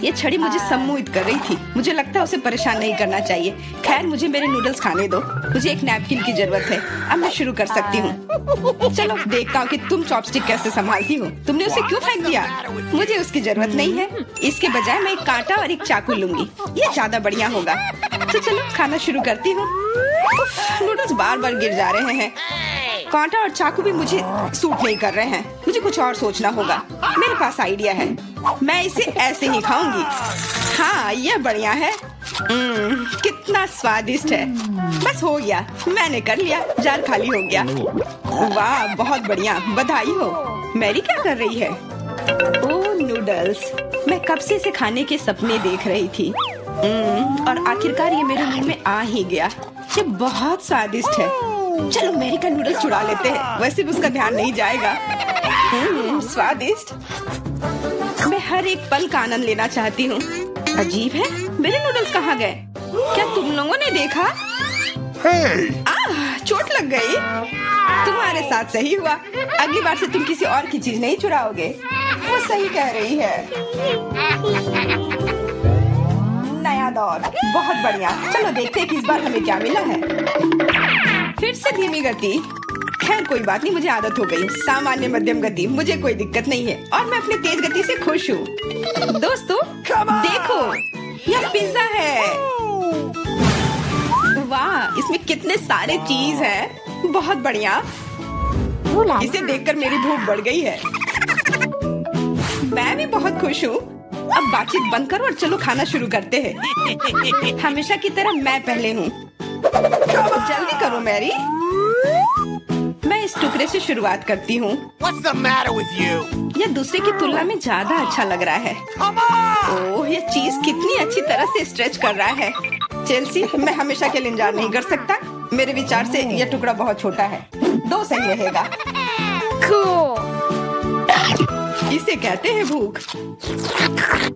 ये छड़ी मुझे सम्मोहित कर रही थी। मुझे लगता है उसे परेशान नहीं करना चाहिए। खैर, मुझे मेरे नूडल्स खाने दो। मुझे एक नैपकिन की जरूरत है। अब मैं शुरू कर सकती हूँ। चलो देखता हूँ कि तुम चॉपस्टिक कैसे संभालती हो। तुमने उसे क्यों फेंक दिया? मुझे उसकी जरूरत नहीं है। इसके बजाय मैं एक कांटा और एक चाकू लूंगी। ये ज्यादा बढ़िया होगा। तो चलो खाना शुरू करती हूँ। नूडल्स बार बार गिर जा रहे हैं। कांटा और चाकू भी मुझे सूट नहीं कर रहे हैं। मुझे कुछ और सोचना होगा। मेरे पास आइडिया है। मैं इसे ऐसे ही खाऊंगी। हाँ, यह बढ़िया है। कितना स्वादिष्ट है। बस हो गया, मैंने कर लिया। जार खाली हो गया। वाह, बहुत बढ़िया, बधाई हो। मैरी क्या कर रही है? ओह, नूडल्स। मैं कब से इसे खाने के सपने देख रही थी। और आखिरकार ये मेरे मुंह में आ ही गया। ये बहुत स्वादिष्ट है। चलो मैरी का नूडल्स चुरा लेते हैं। वैसे भी उसका ध्यान नहीं जाएगा। स्वादिष्ट। मैं हर एक पल का आनंद लेना चाहती हूँ। अजीब है, मेरे नूडल्स कहाँ गए? क्या तुम लोगों ने देखा? चोट लग गई। तुम्हारे साथ सही हुआ। अगली बार से तुम किसी और की चीज नहीं चुराओगे। वो सही कह रही है। नया दौर, बहुत बढ़िया। चलो देखते हैं कि इस बार हमें क्या मिला है। फिर से धीमी गति। खैर कोई बात नहीं, मुझे आदत हो गई। सामान्य मध्यम गति, मुझे कोई दिक्कत नहीं है और मैं अपनी तेज गति से खुश हूँ। दोस्तों देखो, यह पिज्जा है। वाह, इसमें कितने सारे चीज हैं। बहुत बढ़िया। इसे देखकर मेरी भूख बढ़ गई है। मैं भी बहुत खुश हूँ। अब बातचीत बंद करो और चलो खाना शुरू करते हैं। हमेशा की तरह मैं पहले हूँ। जल्दी करो मैरी। मैं इस टुकड़े से शुरुआत करती हूँ। What's the matter with you? यह दूसरे की तुलना में ज्यादा अच्छा लग रहा है। ओह, यह चीज कितनी अच्छी तरह से स्ट्रेच कर रहा है। चेल्सी, मैं हमेशा के लिए इंतजार नहीं कर सकता। मेरे विचार से यह टुकड़ा बहुत छोटा है। 2 सही रहेगा। Cool. इसे कहते हैं भूख।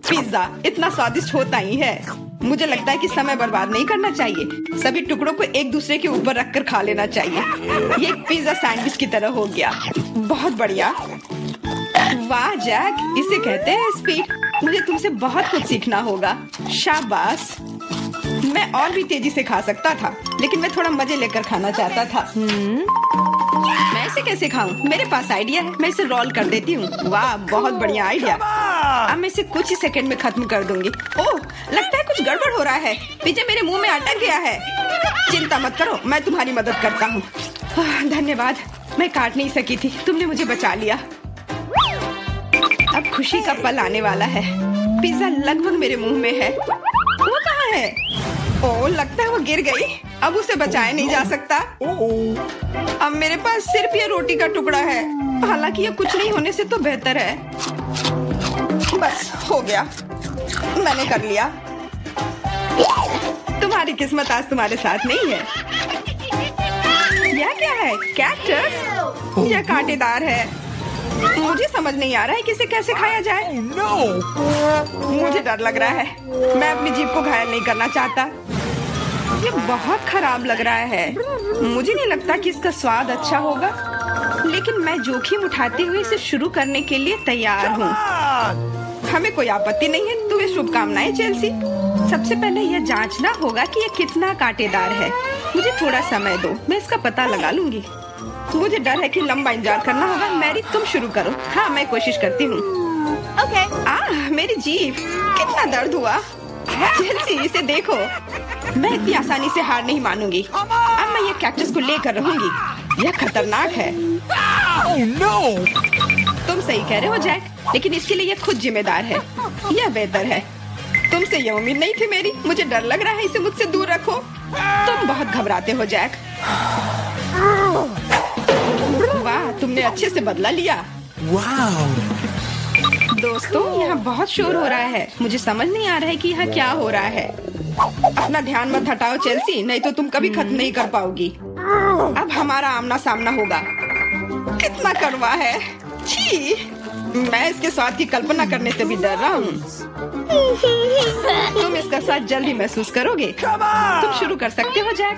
पिज्जा इतना स्वादिष्ट होता ही है। मुझे लगता है कि समय बर्बाद नहीं करना चाहिए। सभी टुकड़ों को एक दूसरे के ऊपर रखकर खा लेना चाहिए। ये एक पिज्जा सैंडविच की तरह हो गया। बहुत बढ़िया। वाह जैक, इसे कहते हैं स्पीड। मुझे तुमसे बहुत कुछ सीखना होगा। शाबाश। मैं और भी तेजी से खा सकता था, लेकिन मैं थोड़ा मजे लेकर खाना चाहता था। मैं इसे कैसे खाऊं? मेरे पास आइडिया है। मैं इसे रोल कर देती हूँ। वाह, बहुत बढ़िया आइडिया। अब मैं इसे कुछ ही सेकंड में खत्म कर दूंगी। ओह, लगता है कुछ गड़बड़ हो रहा है। पिज्जा मेरे मुंह में अटक गया है। चिंता मत करो, मैं तुम्हारी मदद करता हूँ। धन्यवाद। मैं काट नहीं सकी थी, तुमने मुझे बचा लिया। अब खुशी का पल आने वाला है। पिज्जा लगभग मेरे मुंह में है। वो कहाँ है? ओह, लगता है वो गिर गई। अब उसे बचाया नहीं जा सकता। अब मेरे पास सिर्फ ये रोटी का टुकड़ा है। हालांकि ये कुछ नहीं होने से तो बेहतर है। बस हो गया, मैंने कर लिया। तुम्हारी किस्मत आज तुम्हारे साथ नहीं है। यह क्या है? कैक्टस? यह कांटेदार है। मुझे समझ नहीं आ रहा है कि इसे कैसे खाया जाए। मुझे डर लग रहा है। मैं अपनी जीभ को घायल नहीं करना चाहता। ये बहुत खराब लग रहा है। मुझे नहीं लगता कि इसका स्वाद अच्छा होगा, लेकिन मैं जोखिम उठाते हुए इसे शुरू करने के लिए तैयार हूँ। हमें कोई आपत्ति नहीं है। तुम्हें शुभकामनाएं चेल्सी। सबसे पहले यह जांचना होगा कि यह कितना कांटेदार है। मुझे थोड़ा समय दो, मैं इसका पता लगा लूंगी। मुझे डर है कि लंबा इंतजार करना होगा। मैरी, तुम शुरू करो। हाँ, मैं कोशिश करती हूँ। Okay. मेरी जीभ, कितना दर्द हुआ। चेल्सी, इसे देखो। मैं इतनी आसानी से हार नहीं मानूंगी। अब मैं ये कैक्टस को लेकर रहूंगी। यह खतरनाक है। Oh no! तुम सही कह रहे हो जैक, लेकिन इसके लिए यह खुद जिम्मेदार है। यह बेहतर है। तुमसे ये उम्मीद नहीं थी मेरी। मुझे डर लग रहा है, इसे मुझसे दूर रखो। तुम बहुत घबराते हो जैक। वाह, तुमने अच्छे से बदला लिया। दोस्तों, यहाँ बहुत शोर हो रहा है। मुझे समझ नहीं आ रहा है कि यहाँ क्या हो रहा है। अपना ध्यान मत हटाओ चेल्सी, नहीं तो तुम कभी खत्म नहीं कर पाओगी। अब हमारा आमना सामना होगा। कितना कड़वा है, छी! मैं इसके स्वाद की कल्पना करने से भी डर रहा हूँ। तुम इसका स्वाद जल्दी महसूस करोगे। तुम शुरू कर सकते हो जैक।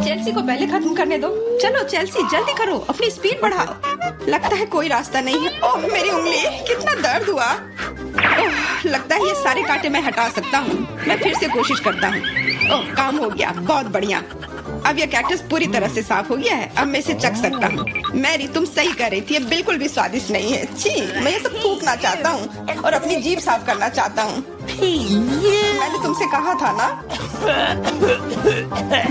चेल्सी को पहले खत्म करने दो। चलो चेल्सी, जल्दी करो, अपनी स्पीड बढ़ाओ। लगता है कोई रास्ता नहीं है। ओह मेरी उंगली, कितना दर्द हुआ। ओह, लगता है ये सारे कांटे मैं हटा सकता हूँ। मैं फिर से कोशिश करता हूँ। ओह, काम हो गया, बहुत बढ़िया। अब यह कैक्टस पूरी तरह से साफ हो गया है। अब मैं इसे चख सकता हूँ। मैरी, तुम सही कह रही थी, ये बिल्कुल भी स्वादिष्ट नहीं है। छी, मैं ये सब थूकना चाहता हूँ और अपनी जीभ साफ करना चाहता हूँ। मैंने तुमसे कहा था ना।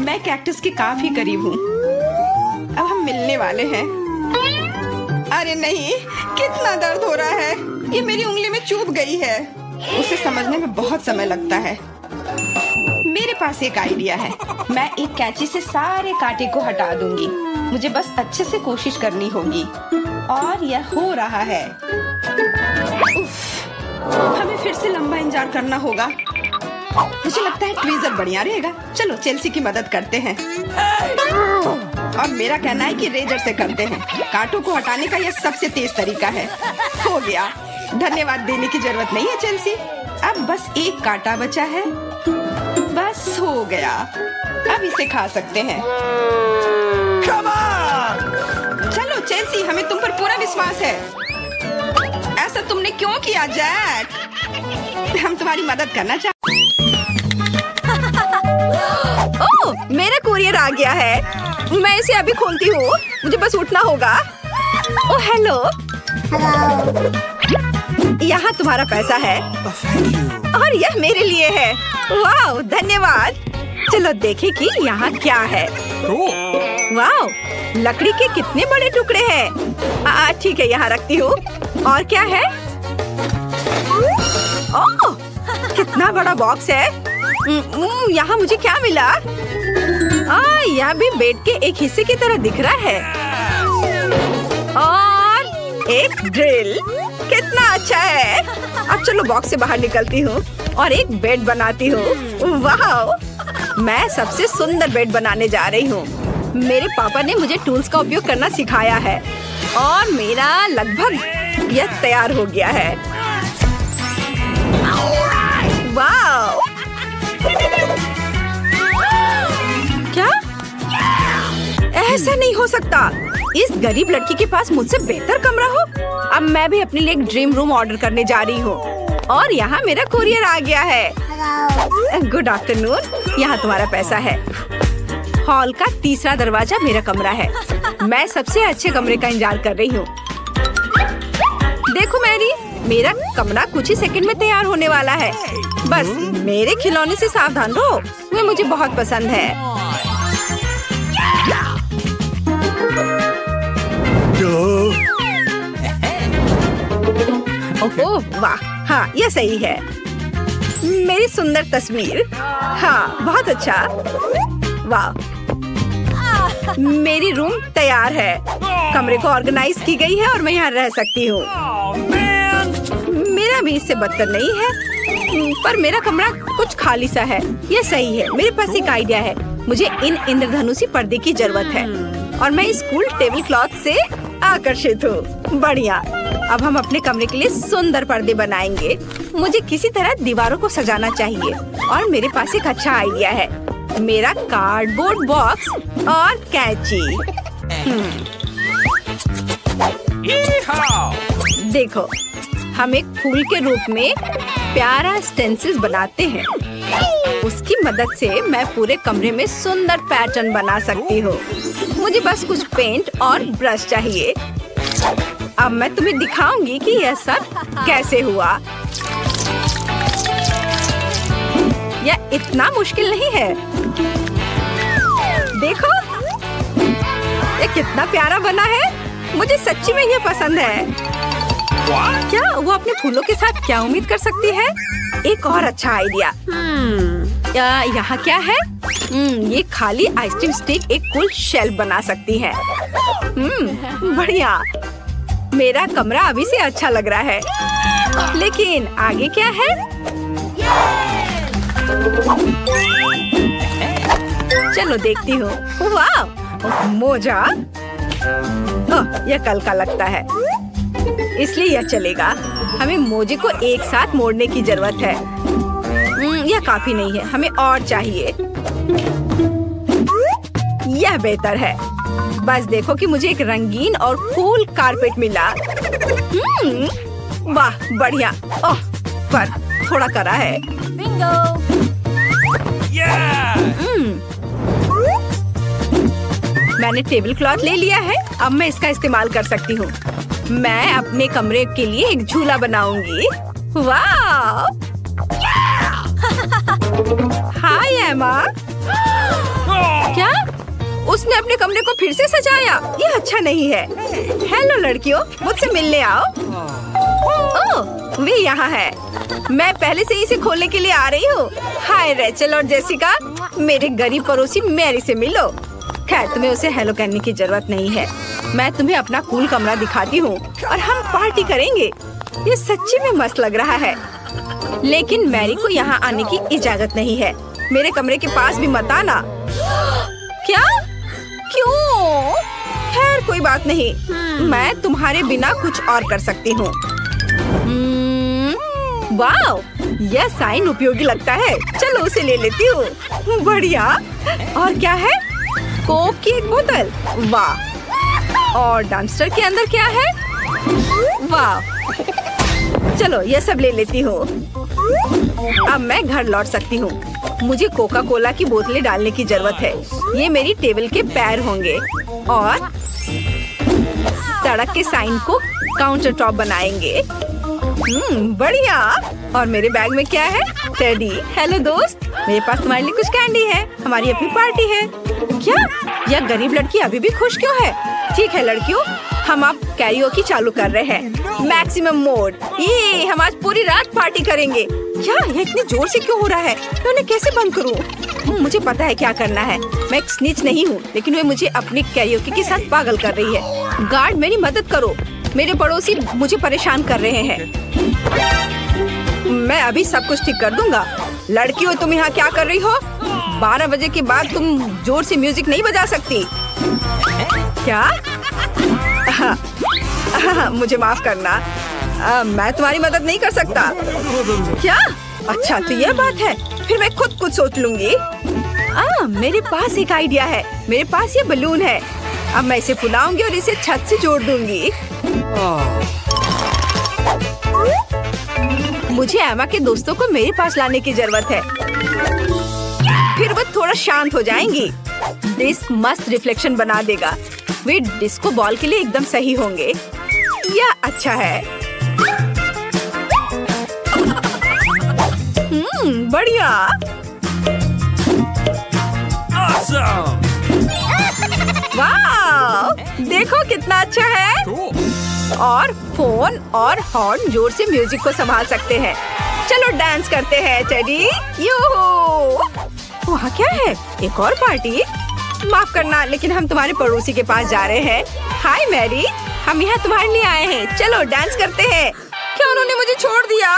मैं कैक्टस के काफी करीब हूँ। अब हम मिलने वाले हैं। अरे नहीं, कितना दर्द हो रहा है। ये मेरी उंगली में चुभ गई है। उसे समझने में बहुत समय लगता है। मेरे पास एक आइडिया है। मैं एक कैंची से सारे कांटे को हटा दूंगी। मुझे बस अच्छे से कोशिश करनी होगी। और यह हो रहा है। उफ, हमें फिर से लंबा इंतजार करना होगा। मुझे लगता है ट्वीजर बढ़िया रहेगा। चलो चेल्सी की मदद करते हैं। और मेरा कहना है कि रेजर से करते हैं। कांटों को हटाने का यह सबसे तेज तरीका है। हो गया। धन्यवाद देने की जरूरत नहीं है चेल्सी। अब बस एक कांटा बचा है। बस हो गया। अब इसे खा सकते हैं। चलो चेल्सी, हमें तुम पर पूरा विश्वास है। ऐसा तुमने क्यों किया जैक? हम तुम्हारी मदद करना चाहते। ओह, मेरा कुरियर आ गया है। मैं इसे अभी खोलती हूँ। मुझे बस उठना होगा। ओह हेलो, यहाँ तुम्हारा पैसा है और यह मेरे लिए है। वाह, धन्यवाद। चलो देखें कि यहाँ क्या है। वाह, लकड़ी के कितने बड़े टुकड़े हैं। ठीक है, यहाँ रखती हूँ। और क्या है? ओह, कितना बड़ा बॉक्स है। यहाँ मुझे क्या मिला? यह भी बेड के एक हिस्से की तरह दिख रहा है। और एक ड्रिल, कितना अच्छा है। अब चलो बॉक्स से बाहर निकलती हूँ और एक बेड बनाती हूँ। वाह, मैं सबसे सुंदर बेड बनाने जा रही हूँ। मेरे पापा ने मुझे टूल्स का उपयोग करना सिखाया है और मेरा लगभग यह तैयार हो गया है। वाह, क्या? ऐसा नहीं हो सकता। इस गरीब लड़की के पास मुझसे बेहतर कमरा हो। अब मैं भी अपने लिए एक ड्रीम रूम ऑर्डर करने जा रही हूँ। और यहाँ मेरा कुरियर आ गया है। गुड आफ्टरनून, यहाँ तुम्हारा पैसा है। हॉल का तीसरा दरवाजा मेरा कमरा है। मैं सबसे अच्छे कमरे का इंतजार कर रही हूँ। देखो मैरी, मेरा कमरा कुछ ही सेकंड में तैयार होने वाला है। बस मेरे खिलौने से सावधान रहो, वे मुझे बहुत पसंद है। ओह वाह, हाँ यह सही है। मेरी सुंदर तस्वीर। हाँ बहुत अच्छा। वाह, मेरी रूम तैयार है। कमरे को ऑर्गेनाइज की गई है और मैं यहाँ रह सकती हूँ। मेरा भी इससे बदतर नहीं है, पर मेरा कमरा कुछ खाली सा है। यह सही है। मेरे पास एक आइडिया है। मुझे इन इंद्रधनुषी पर्दे की जरूरत है और मैं इस कूल टेबल क्लॉथ से आकर्षित हूँ। बढ़िया। अब हम अपने कमरे के लिए सुंदर पर्दे बनाएंगे। मुझे किसी तरह दीवारों को सजाना चाहिए और मेरे पास एक अच्छा आइडिया है। मेरा कार्डबोर्ड बॉक्स और कैंची। देखो, हम एक फूल के रूप में प्यारा स्टेंसिल्स बनाते हैं। उसकी मदद से मैं पूरे कमरे में सुंदर पैटर्न बना सकती हूँ। मुझे बस कुछ पेंट और ब्रश चाहिए। अब मैं तुम्हें दिखाऊंगी कि यह सब कैसे हुआ। यह इतना मुश्किल नहीं है। देखो, ये कितना प्यारा बना है। मुझे सच्ची में यह पसंद है। क्या वो अपने फूलों के साथ क्या उम्मीद कर सकती है? एक और अच्छा आइडिया। यहाँ क्या है? ये खाली आइसक्रीम स्टिक एक कूल शेल्फ बना सकती है। बढ़िया। मेरा कमरा अभी से अच्छा लग रहा है, लेकिन आगे क्या है? चलो देखती हूँ। वाह, मोजा। यह कल का लगता है, इसलिए यह चलेगा। हमें मोजे को एक साथ मोड़ने की जरूरत है। यह काफी नहीं है, हमें और चाहिए। यह बेहतर है। बस देखो कि मुझे एक रंगीन और कूल कारपेट मिला। वाह, बढ़िया। ओह, पर थोड़ा कड़ा है। मैंने टेबल क्लॉथ ले लिया है, अब मैं इसका इस्तेमाल कर सकती हूँ। मैं अपने कमरे के लिए एक झूला बनाऊंगी। वाह! हाय एमा। क्या? उसने अपने कमरे को फिर से सजाया? यह अच्छा नहीं है। हेलो लड़कियों, मुझसे मिलने आओ। ओह, वे यहाँ है। मैं पहले से इसे खोलने के लिए आ रही हूँ। हाय रेचल और जेसिका, मेरे गरीब पड़ोसी मैरी से मिलो। खैर, तुम्हें उसे हेलो कहने की जरूरत नहीं है। मैं तुम्हें अपना कूल कमरा दिखाती हूँ और हम पार्टी करेंगे। ये सच्ची में मस्त लग रहा है, लेकिन मैरी को यहाँ आने की इजाजत नहीं है। मेरे कमरे के पास भी मत आना। क्या? क्यों? खैर कोई बात नहीं, मैं तुम्हारे बिना कुछ और कर सकती हूँ। वाह, यह साइन उपयोगी लगता है। चलो उसे ले लेती हूँ। बढ़िया। और क्या है? कोक की एक बोतल। वाह। और डम्पस्टर के अंदर क्या है? वाह। चलो ये सब ले लेती हूँ। अब मैं घर लौट सकती हूँ। मुझे कोका कोला की बोतलें डालने की जरूरत है। ये मेरी टेबल के पैर होंगे और सड़क के साइन को काउंटर टॉप बनाएंगे। बढ़िया। और मेरे बैग में क्या है? टेडी। हेलो दोस्त, मेरे पास तुम्हारे लिए कुछ कैंडी है। हमारी अपनी पार्टी है। क्या? यह गरीब लड़की अभी भी खुश क्यों है? ठीक है लड़कियों, हम अब कैरियोकी चालू कर रहे हैं। Maximum mode. ये हम आज पूरी रात पार्टी करेंगे। क्या? यह इतनी जोर से क्यों हो रहा है? मैं उन्हें कैसे बंद करूं? मुझे पता है क्या करना है। मैं एक स्निच नहीं हूँ, लेकिन वे मुझे अपनी कैरियोकी के साथ पागल कर रही है। गार्ड, मेरी मदद करो। मेरे पड़ोसी मुझे परेशान कर रहे हैं। मैं अभी सब कुछ ठीक कर दूंगा। लड़कियों, तुम यहाँ क्या कर रही हो? 12 बजे के बाद तुम जोर से म्यूजिक नहीं बजा सकती। क्या? मुझे माफ करना, मैं तुम्हारी मदद नहीं कर सकता। क्या? अच्छा, तो यह बात है। फिर मैं खुद कुछ सोच लूंगी। मेरे पास एक आइडिया है। मेरे पास ये बलून है। अब मैं इसे फुलाऊंगी और इसे छत से जोड़ दूंगी। मुझे एमा के दोस्तों को मेरे पास लाने की जरूरत है। फिर वो थोड़ा शांत हो जाएंगी। डिस्क मस्त रिफ्लेक्शन बना देगा। वे डिस्को बॉल के लिए एकदम सही होंगे। यह अच्छा है। बढ़िया। Awesome! वाह! देखो कितना अच्छा है। और फोन और हॉर्न जोर से म्यूजिक को संभाल सकते हैं। चलो डांस करते हैं टेडी। यूहू! वहाँ क्या है? एक और पार्टी? माफ करना, लेकिन हम तुम्हारे पड़ोसी के पास जा रहे हैं। हाय मैरी, हम यहाँ तुम्हारे लिए आए हैं। चलो डांस करते हैं। क्या उन्होंने मुझे छोड़ दिया?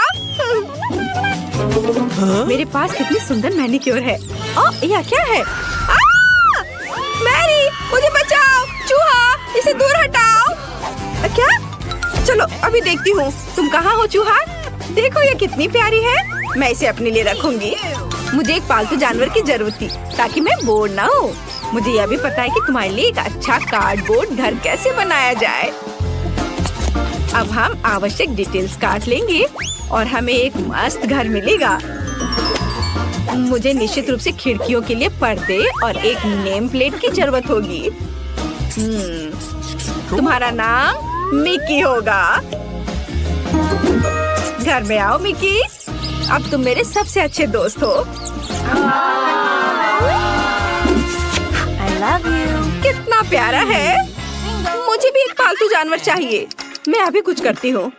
मेरे पास कितनी सुंदर मैनीक्योर है। यह क्या है? मैरी, मुझे बचाओ। चूहा, इसे दूर हटाओ। क्या? चलो अभी देखती हूँ। तुम कहाँ हो चूहा? देखो ये कितनी प्यारी है। मैं इसे अपने लिए रखूंगी। मुझे एक पालतू जानवर की जरूरत थी ताकि मैं बोर ना हो। मुझे यह भी पता है कि तुम्हारे लिए एक अच्छा कार्डबोर्ड घर कैसे बनाया जाए। अब हम आवश्यक डिटेल्स काट लेंगे और हमें एक मस्त घर मिलेगा। मुझे निश्चित रूप से खिड़कियों के लिए पर्दे और एक नेम प्लेट की जरूरत होगी। तुम्हारा नाम मिकी होगा। घर में आओ मिकी। अब तुम मेरे सबसे अच्छे दोस्त हो। I love you. कितना प्यारा है। मुझे भी एक पालतू जानवर चाहिए। मैं अभी कुछ करती हूँ।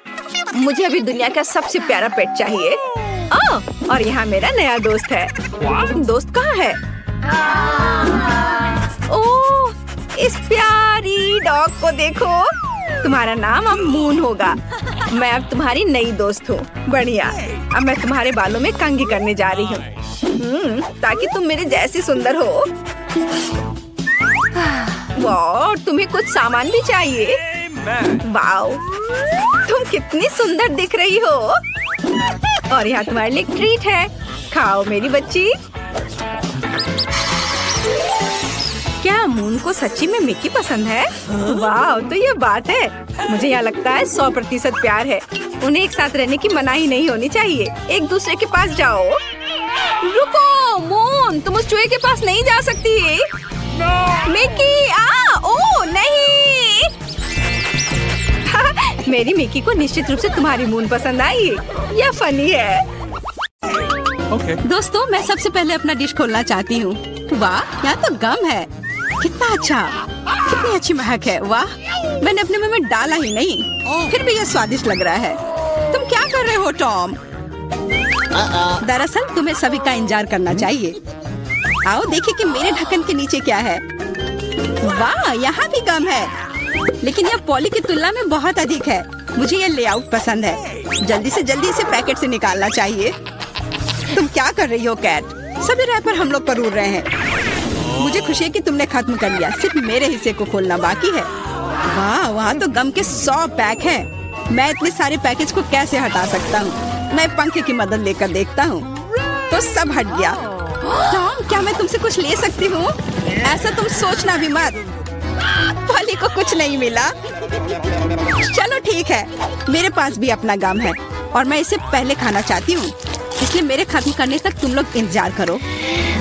मुझे अभी दुनिया का सबसे प्यारा पेट चाहिए। और यहाँ मेरा नया दोस्त है। दोस्त कहाँ है? ओह, इस प्यारी डॉग को देखो। तुम्हारा नाम अब मून होगा। मैं अब तुम्हारी नई दोस्त हूँ। बढ़िया। अब मैं तुम्हारे बालों में कंघी करने जा रही हूँ, ताकि तुम मेरे जैसी सुंदर हो। वाह, तुम्हें कुछ सामान भी चाहिए। वाओ, तुम कितनी सुंदर दिख रही हो। और यहाँ तुम्हारे लिए ट्रीट है। खाओ मेरी बच्ची। क्या मून को सच्ची में मिकी पसंद है? वाह, तो ये बात है। मुझे यहाँ लगता है 100% प्यार है। उन्हें एक साथ रहने की मनाही नहीं होनी चाहिए। एक दूसरे के पास जाओ। रुको मून, तुम उस चूहे के पास नहीं जा सकती। मिकी, ओ नहीं। मेरी मिकी को निश्चित रूप से तुम्हारी मून पसंद आई। यह फनी है। दोस्तों, मैं सबसे पहले अपना डिश खोलना चाहती हूँ। वाह, यहाँ तो गम है। कितना अच्छा, कितनी अच्छी महक है। वाह, मैंने अपने मुंह में डाला ही नहीं, फिर भी यह स्वादिष्ट लग रहा है। तुम क्या कर रहे हो टॉम? दरअसल तुम्हें सभी का इंतजार करना चाहिए। आओ देखिए कि मेरे ढक्कन के नीचे क्या है। वाह, यहाँ भी गम है, लेकिन यह पॉली की तुलना में बहुत अधिक है। मुझे यह लेआउट पसंद है। जल्दी से जल्दी इसे पैकेट से निकालना चाहिए। तुम क्या कर रही हो कैट? सभी रैपर हम लोग पर उड़ रहे हैं। मुझे खुशी है कि तुमने खत्म कर लिया। सिर्फ मेरे हिस्से को खोलना बाकी है। वाह, वहाँ तो गम के 100 पैक हैं। मैं इतने सारे पैकेज को कैसे हटा सकता हूँ? मैं पंखे की मदद लेकर देखता हूँ। तो सब हट गया। टॉम, क्या मैं तुमसे कुछ ले सकती हूँ? ऐसा तुम सोचना भी मत। पॉली को कुछ नहीं मिला। चलो ठीक है, मेरे पास भी अपना गम है और मैं इसे पहले खाना चाहती हूँ, इसलिए मेरे खत्म करने तक तुम लोग इंतजार करो।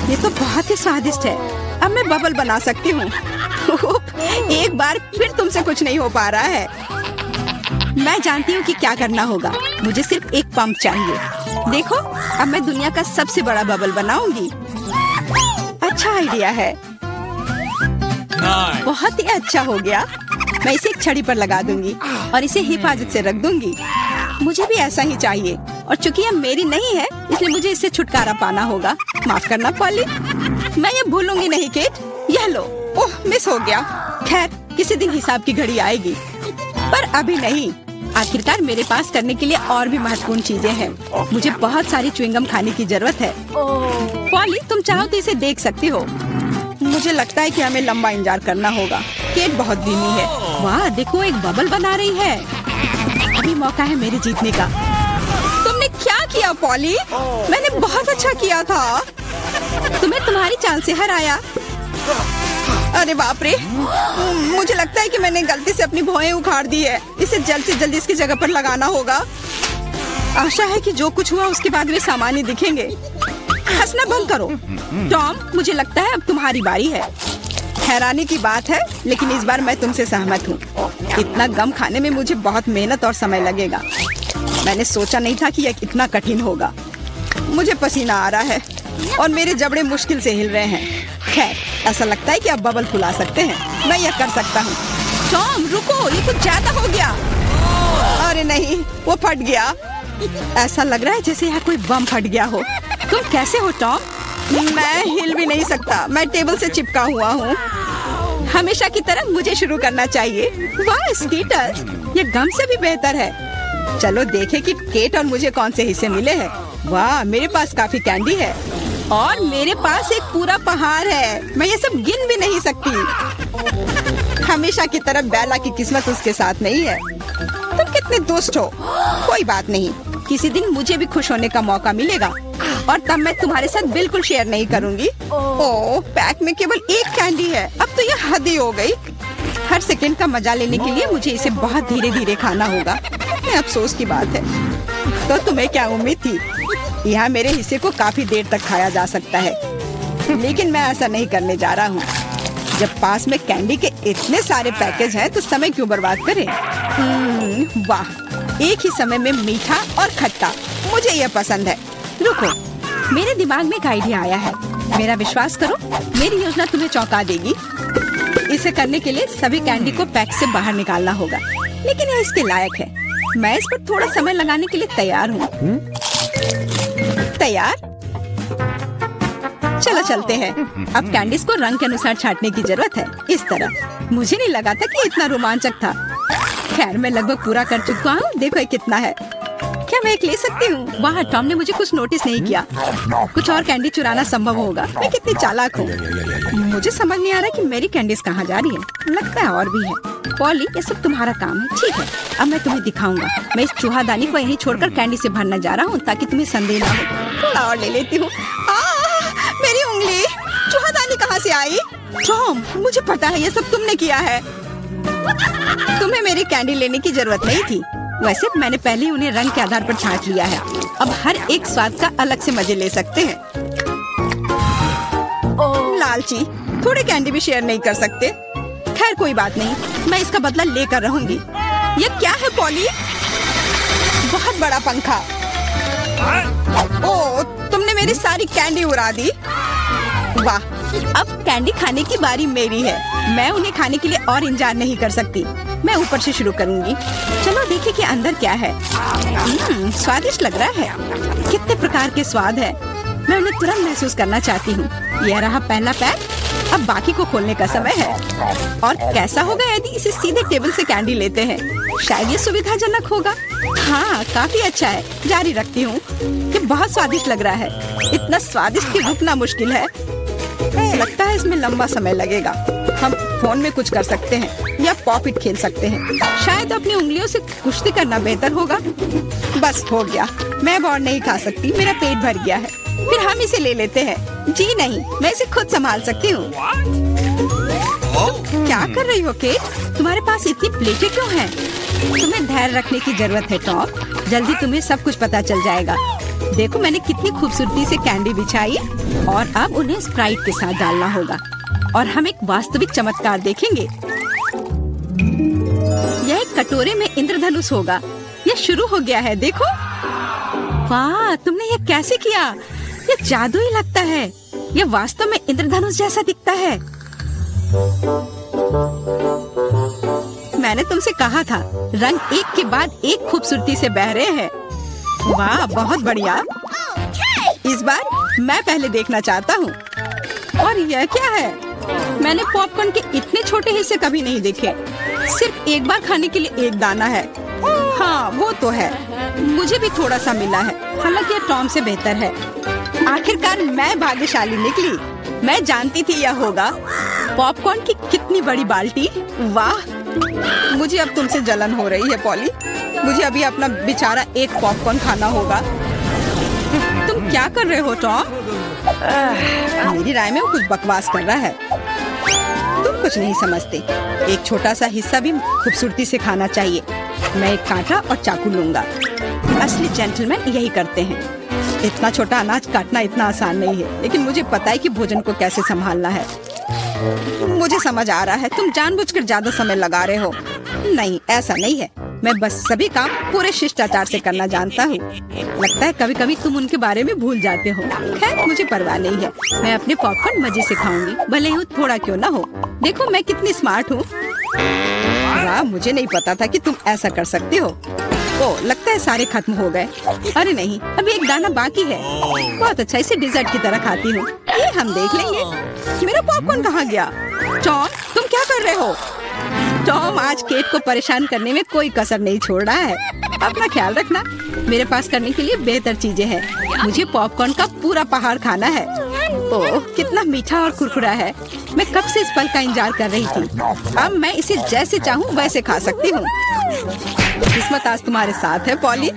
ये तो बहुत ही स्वादिष्ट है। अब मैं बबल बना सकती हूँ। एक बार फिर तुमसे कुछ नहीं हो पा रहा है। मैं जानती हूँ कि क्या करना होगा। मुझे सिर्फ एक पंप चाहिए। देखो, अब मैं दुनिया का सबसे बड़ा बबल बनाऊंगी। अच्छा आइडिया है। बहुत ही अच्छा हो गया। मैं इसे एक छड़ी पर लगा दूंगी और इसे हिफाजत से रख दूंगी। मुझे भी ऐसा ही चाहिए, और चूंकि यह मेरी नहीं है, इसलिए मुझे इससे छुटकारा पाना होगा। माफ करना पॉली, मैं ये भूलूंगी नहीं किट। यह लो। ओह, मिस हो गया। खैर, किसी दिन हिसाब की घड़ी आएगी, पर अभी नहीं। आखिरकार मेरे पास करने के लिए और भी महत्वपूर्ण चीजें हैं। मुझे बहुत सारी च्युइंगम खाने की जरूरत है। पॉली, तुम चाहो तो इसे देख सकती हो। मुझे लगता है कि हमें लंबा इंतजार करना होगा। केट बहुत धीमी है। वाह, देखो, एक बबल बना रही है। अभी मौका है मेरे जीतने का। तुमने क्या किया पॉली? मैंने बहुत अच्छा किया था। तुम्हें तुम्हारी चाल से हराया। अरे बाप रे, मुझे लगता है कि मैंने गलती से अपनी भौहें उखाड़ दी है। इसे जल्द से जल्द इसकी जगह पर लगाना होगा। आशा है कि जो कुछ हुआ उसके बाद वे सामान्य दिखेंगे। हंसना बंद करो। टॉम, मुझे लगता है अब तुम्हारी बारी है। हैरानी की बात है, लेकिन इस बार मैं तुमसे सहमत हूँ। इतना गम खाने में मुझे बहुत मेहनत और समय लगेगा। मैंने सोचा नहीं था कि यह इतना कठिन होगा। मुझे पसीना आ रहा है और मेरे जबड़े मुश्किल से हिल रहे हैं। खैर, ऐसा लगता है कि अब बबल फुला सकते हैं। मैं यह कर सकता हूँ। टॉम, रुको, ये कुछ ज्यादा हो गया। अरे नहीं, वो फट गया। ऐसा लग रहा है जैसे यहाँ कोई बम फट गया हो। तुम कैसे हो टॉम? मैं हिल भी नहीं सकता। मैं टेबल से चिपका हुआ हूँ। हमेशा की तरह मुझे शुरू करना चाहिए। वाह स्कीटर्स, ये गम से भी बेहतर है। चलो देखें कि केट और मुझे कौन से हिस्से मिले हैं। वाह, मेरे पास काफी कैंडी है और मेरे पास एक पूरा पहाड़ है। मैं ये सब गिन भी नहीं सकती। हमेशा की तरह बेला की किस्मत उसके साथ नहीं है। तुम कितने दुष्ट हो। कोई बात नहीं, किसी दिन मुझे भी खुश होने का मौका मिलेगा और तब मैं तुम्हारे साथ बिल्कुल शेयर नहीं करूंगी। ओह, पैक में केवल एक कैंडी है। अब तो यह हद ही हो गई। हर सेकंड का मजा लेने के लिए मुझे इसे बहुत धीरे धीरे खाना होगा। अफसोस की बात है। तो तुम्हें क्या उम्मीद थी? यहाँ मेरे हिस्से को काफी देर तक खाया जा सकता है, लेकिन मैं ऐसा नहीं करने जा रहा हूँ। जब पास में कैंडी के इतने सारे पैकेज हैं, तो समय क्यों बर्बाद करें? वाह, एक ही समय में मीठा और खट्टा, मुझे यह पसंद है। रुको, मेरे दिमाग में एक आइडिया आया है। मेरा विश्वास करो, मेरी योजना तुम्हें चौंका देगी। इसे करने के लिए सभी कैंडी को पैक से बाहर निकालना होगा, लेकिन यह इसके लायक है। मैं इस पर थोड़ा समय लगाने के लिए तैयार हूँ। तैयार? चलो चलते हैं। अब कैंडीज को रंग के अनुसार छांटने की जरूरत है, इस तरह। मुझे नहीं लगा था कि इतना रोमांचक था। खैर, मैं लगभग पूरा कर चुका हूँ। देखो ये कितना है। क्या मैं एक ले सकती हूँ? वाह, टॉम ने मुझे कुछ नोटिस नहीं किया। कुछ और कैंडी चुराना संभव होगा। मैं कितनी चालाक हूँ। मुझे समझ नहीं आ रहा कि मेरी कैंडीज कहाँ जा रही है। लगता है और भी है। पॉली, ये सब तुम्हारा काम है। ठीक है, अब मैं तुम्हें दिखाऊंगा। मैं इस चूहादानी को यहीं छोड़कर कैंडी से भरने जा रहा हूँ, ताकि तुम्हें संदेह ना हो। थोड़ा और ले लेती हूँ। मेरी उंगली! चूहादानी कहाँ से आई? टॉम, मुझे पता है ये सब तुमने किया है। तुम्हें मेरी कैंडी लेने की जरूरत नहीं थी। वैसे मैंने पहले ही उन्हें रंग के आधार पर छांट लिया है। अब हर एक स्वाद का अलग से मजे ले सकते हैं। लालची, थोड़े कैंडी भी शेयर नहीं कर सकते। खैर कोई बात नहीं, मैं इसका बदला लेकर रहूंगी। ये क्या है पॉली? बहुत बड़ा पंखा। ओह, तुमने मेरी सारी कैंडी उड़ा दी। वाह, अब कैंडी खाने की बारी मेरी है। मैं उन्हें खाने के लिए और इंतजार नहीं कर सकती। मैं ऊपर से शुरू करूंगी। चलो देखिए कि अंदर क्या है। स्वादिष्ट लग रहा है। कितने प्रकार के स्वाद है। मैं उन्हें तुरंत महसूस करना चाहती हूँ। यह रहा पहला पैक। अब बाकी को खोलने का समय है। और कैसा होगा यदि इसे सीधे टेबल से कैंडी लेते हैं? शायद ये सुविधाजनक होगा। हाँ, काफी अच्छा है। जारी रखती हूँ। ये बहुत स्वादिष्ट लग रहा है। इतना स्वादिष्ट कि रुकना मुश्किल है। लगता है इसमें लंबा समय लगेगा। हम फोन में कुछ कर सकते हैं या पॉपिट खेल सकते हैं। शायद अपनी उंगलियों से कुश्ती करना बेहतर होगा। बस हो गया। मैं अब और नहीं खा सकती। मेरा पेट भर गया है। फिर हम इसे ले लेते हैं। जी नहीं, मैं इसे खुद संभाल सकती हूँ। क्या कर रही हो केट? तुम्हारे पास इतनी प्लेटें क्यों हैं? तुम्हें धैर्य रखने की जरूरत है टॉम। जल्दी तुम्हें सब कुछ पता चल जाएगा। देखो मैंने कितनी खूबसूरती से कैंडी बिछाई। और अब उन्हें स्प्राइट के साथ डालना होगा और हम एक वास्तविक चमत्कार देखेंगे। यह एक कटोरे में इंद्रधनुष होगा। यह शुरू हो गया है, देखो। वाह, तुमने ये कैसे किया? ये जादू ही लगता है। यह वास्तव में इंद्रधनुष जैसा दिखता है। मैंने तुमसे कहा था, रंग एक के बाद एक खूबसूरती से बह रहे हैं। वाह, बहुत बढ़िया। इस बार मैं पहले देखना चाहता हूँ। और यह क्या है? मैंने पॉपकॉर्न के इतने छोटे हिस्से कभी नहीं देखे। सिर्फ एक बार खाने के लिए एक दाना है। हाँ, वो तो है। मुझे भी थोड़ा सा मिला है, हालांकि यह टॉम से बेहतर है। आखिरकार मैं भाग्यशाली निकली। मैं जानती थी यह होगा। पॉपकॉर्न की कितनी बड़ी बाल्टी। वाह, मुझे अब तुमसे जलन हो रही है पॉली। मुझे अभी अपना बेचारा एक पॉपकॉर्न खाना होगा। तुम क्या कर रहे हो टॉम? मेरी राय में वो कुछ बकवास कर रहा है। तुम कुछ नहीं समझते। एक छोटा सा हिस्सा भी खूबसूरती से खाना चाहिए। मैं एक कांटा और चाकू लूंगा। असली जेंटलमैन यही करते हैं। इतना छोटा अनाज काटना इतना आसान नहीं है, लेकिन मुझे पता है कि भोजन को कैसे संभालना है। मुझे समझ आ रहा है, तुम जानबूझकर ज्यादा समय लगा रहे हो। नहीं, ऐसा नहीं है। मैं बस सभी काम पूरे शिष्टाचार से करना जानता हूँ। लगता है कभी कभी तुम उनके बारे में भूल जाते हो। खैर, मुझे परवाह नहीं है। मैं अपने पॉपकॉर्न मजे से खाऊंगी, भले ही थोड़ा क्यों ना हो। देखो मैं कितनी स्मार्ट हूँ। वाह, मुझे नहीं पता था कि तुम ऐसा कर सकते हो। ओह, लगता है सारे खत्म हो गए। अरे नहीं, अभी एक दाना बाकी है। बहुत अच्छा, इसे डिजर्ट की तरह खाती हूँ। ये हम देख लेंगे। मेरा पॉपकॉर्न कहाँ गया? टॉम, तुम क्या कर रहे हो? टॉम आज केट को परेशान करने में कोई कसर नहीं छोड़ रहा है। अपना ख्याल रखना। मेरे पास करने के लिए बेहतर चीजें हैं। मुझे पॉपकॉर्न का पूरा पहाड़ खाना है। ओह, कितना मीठा और कुरकुरा है। मैं कब से इस पल का इंतजार कर रही थी। अब मैं इसे जैसे चाहूँ वैसे खा सकती हूँ। किस्मत आज तुम्हारे साथ है पॉली।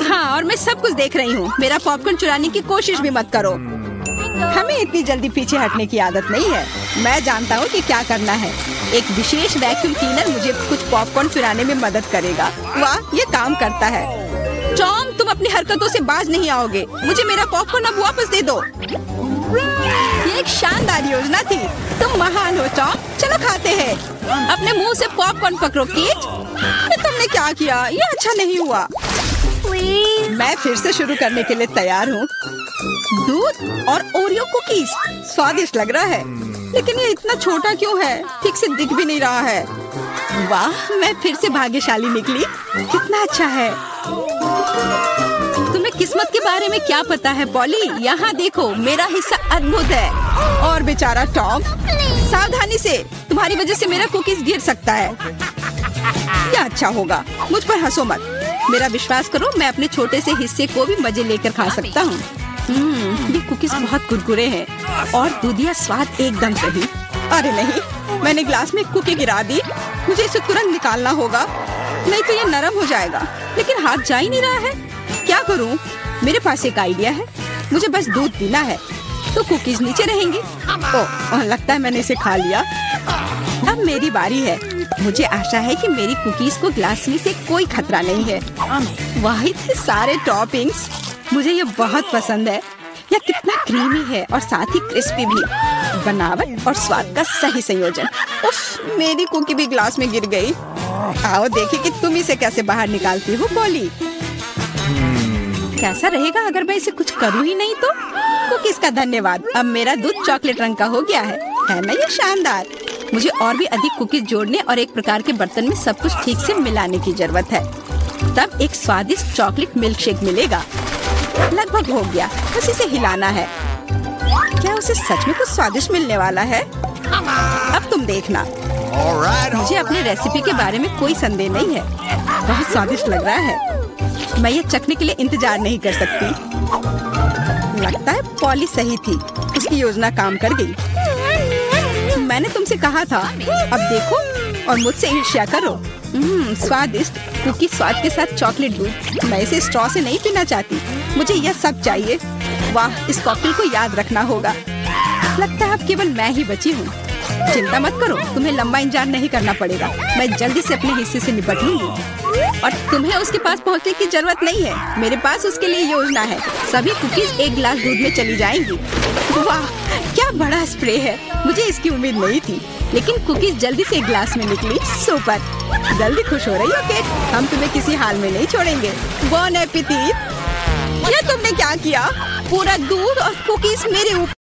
हाँ, और मैं सब कुछ देख रही हूँ। मेरा पॉपकॉर्न चुराने की कोशिश भी मत करो। हमें इतनी जल्दी पीछे हटने की आदत नहीं है। मैं जानता हूँ कि क्या करना है। एक विशेष वैक्यूम क्लीनर मुझे कुछ पॉपकॉर्न चुराने में मदद करेगा। वाह, ये काम करता है। टॉम, तुम अपनी हरकतों से बाज नहीं आओगे। मुझे मेरा पॉपकॉर्न अब वापस दे दो। ये एक शानदार योजना थी। तुम महान हो टॉम। चलो खाते हैं। अपने मुंह से पॉपकॉर्न पकड़ो केट। तुमने क्या किया? ये अच्छा नहीं हुआ। मैं फिर से शुरू करने के लिए तैयार हूँ। दूध और ओरियो कुकीज स्वादिष्ट लग रहा है, लेकिन ये इतना छोटा क्यों है? ठीक से दिख भी नहीं रहा है। वाह, मैं फिर से भाग्यशाली निकली। कितना अच्छा है। तुम्हें किस्मत के बारे में क्या पता है पॉली? यहाँ देखो, मेरा हिस्सा अद्भुत है। और बेचारा टॉम, सावधानी से, तुम्हारी वजह से मेरा कुकीज गिर सकता है। क्या अच्छा होगा, मुझ पर हंसो मत। मेरा विश्वास करो, मैं अपने छोटे से हिस्से को भी मजे लेकर खा सकता हूँ। ये कुकीज बहुत कुरकुरे हैं और दूधिया स्वाद एकदम सही। अरे नहीं, मैंने ग्लास में कुकी गिरा दी। मुझे इसे तुरंत निकालना होगा, नहीं तो ये नरम हो जाएगा। लेकिन हाथ जा ही नहीं रहा है। क्या करूं? मेरे पास एक आइडिया है। मुझे बस दूध पीना है तो कुकीज नीचे रहेंगी। ओह, लगता है मैंने इसे खा लिया। अब मेरी बारी है। मुझे आशा है कि मेरी कुकीज को ग्लास में से कोई खतरा नहीं है। वाह, इतने सारे टॉपिंग्स, मुझे ये बहुत पसंद है। यह कितना क्रीमी है और साथ ही क्रिस्पी भी। बनावट और स्वाद का सही संयोजन। उफ, मेरी कुकी भी ग्लास में गिर गई। आओ देखें कि तुम इसे कैसे बाहर निकालती हो पॉली। कैसा रहेगा अगर मैं इसे कुछ करूँ ही नहीं तो? कुकीज का धन्यवाद, अब मेरा दूध चॉकलेट रंग का हो गया है ना? ये शानदार। मुझे और भी अधिक कुकीज जोड़ने और एक प्रकार के बर्तन में सब कुछ ठीक से मिलाने की जरूरत है। तब एक स्वादिष्ट चॉकलेट मिल्क शेक मिलेगा। लगभग हो गया, बस इसे हिलाना है। क्या उसे सच में कुछ स्वादिष्ट मिलने वाला है? अब तुम देखना। मुझे अपने रेसिपी के बारे में कोई संदेह नहीं है। बहुत स्वादिष्ट लग रहा है। मैं ये चखने के लिए इंतजार नहीं कर सकती। लगता है पॉली सही थी, उसकी योजना काम कर गई। मैंने तुमसे कहा था। अब देखो और मुझसे ईर्ष्या करो। स्वादिष्ट कुकी स्वाद के साथ चॉकलेट दूध। मैं इसे स्ट्रॉ से नहीं पीना चाहती, मुझे यह सब चाहिए। वाह, इस कॉकटेल को याद रखना होगा। लगता है अब केवल मैं ही बची हूँ। चिंता मत करो, तुम्हें लंबा इंतजार नहीं करना पड़ेगा। मैं जल्दी से अपने हिस्से से निपट लूंगी और तुम्हें उसके पास पहुंचने की जरूरत नहीं है। मेरे पास उसके लिए योजना है। सभी कुकीज एक गिलास दूध में चली जाएंगी। वाह, क्या बड़ा स्प्रे है। मुझे इसकी उम्मीद नहीं थी, लेकिन कुकीज जल्दी से एक गिलास में निकली। सुपर, जल्दी खुश हो रही हो केट? हम तुम्हें किसी हाल में नहीं छोड़ेंगे। बॉन एपेटिट। ये तुमने क्या किया? पूरा दूध और कुकीज मेरे ऊपर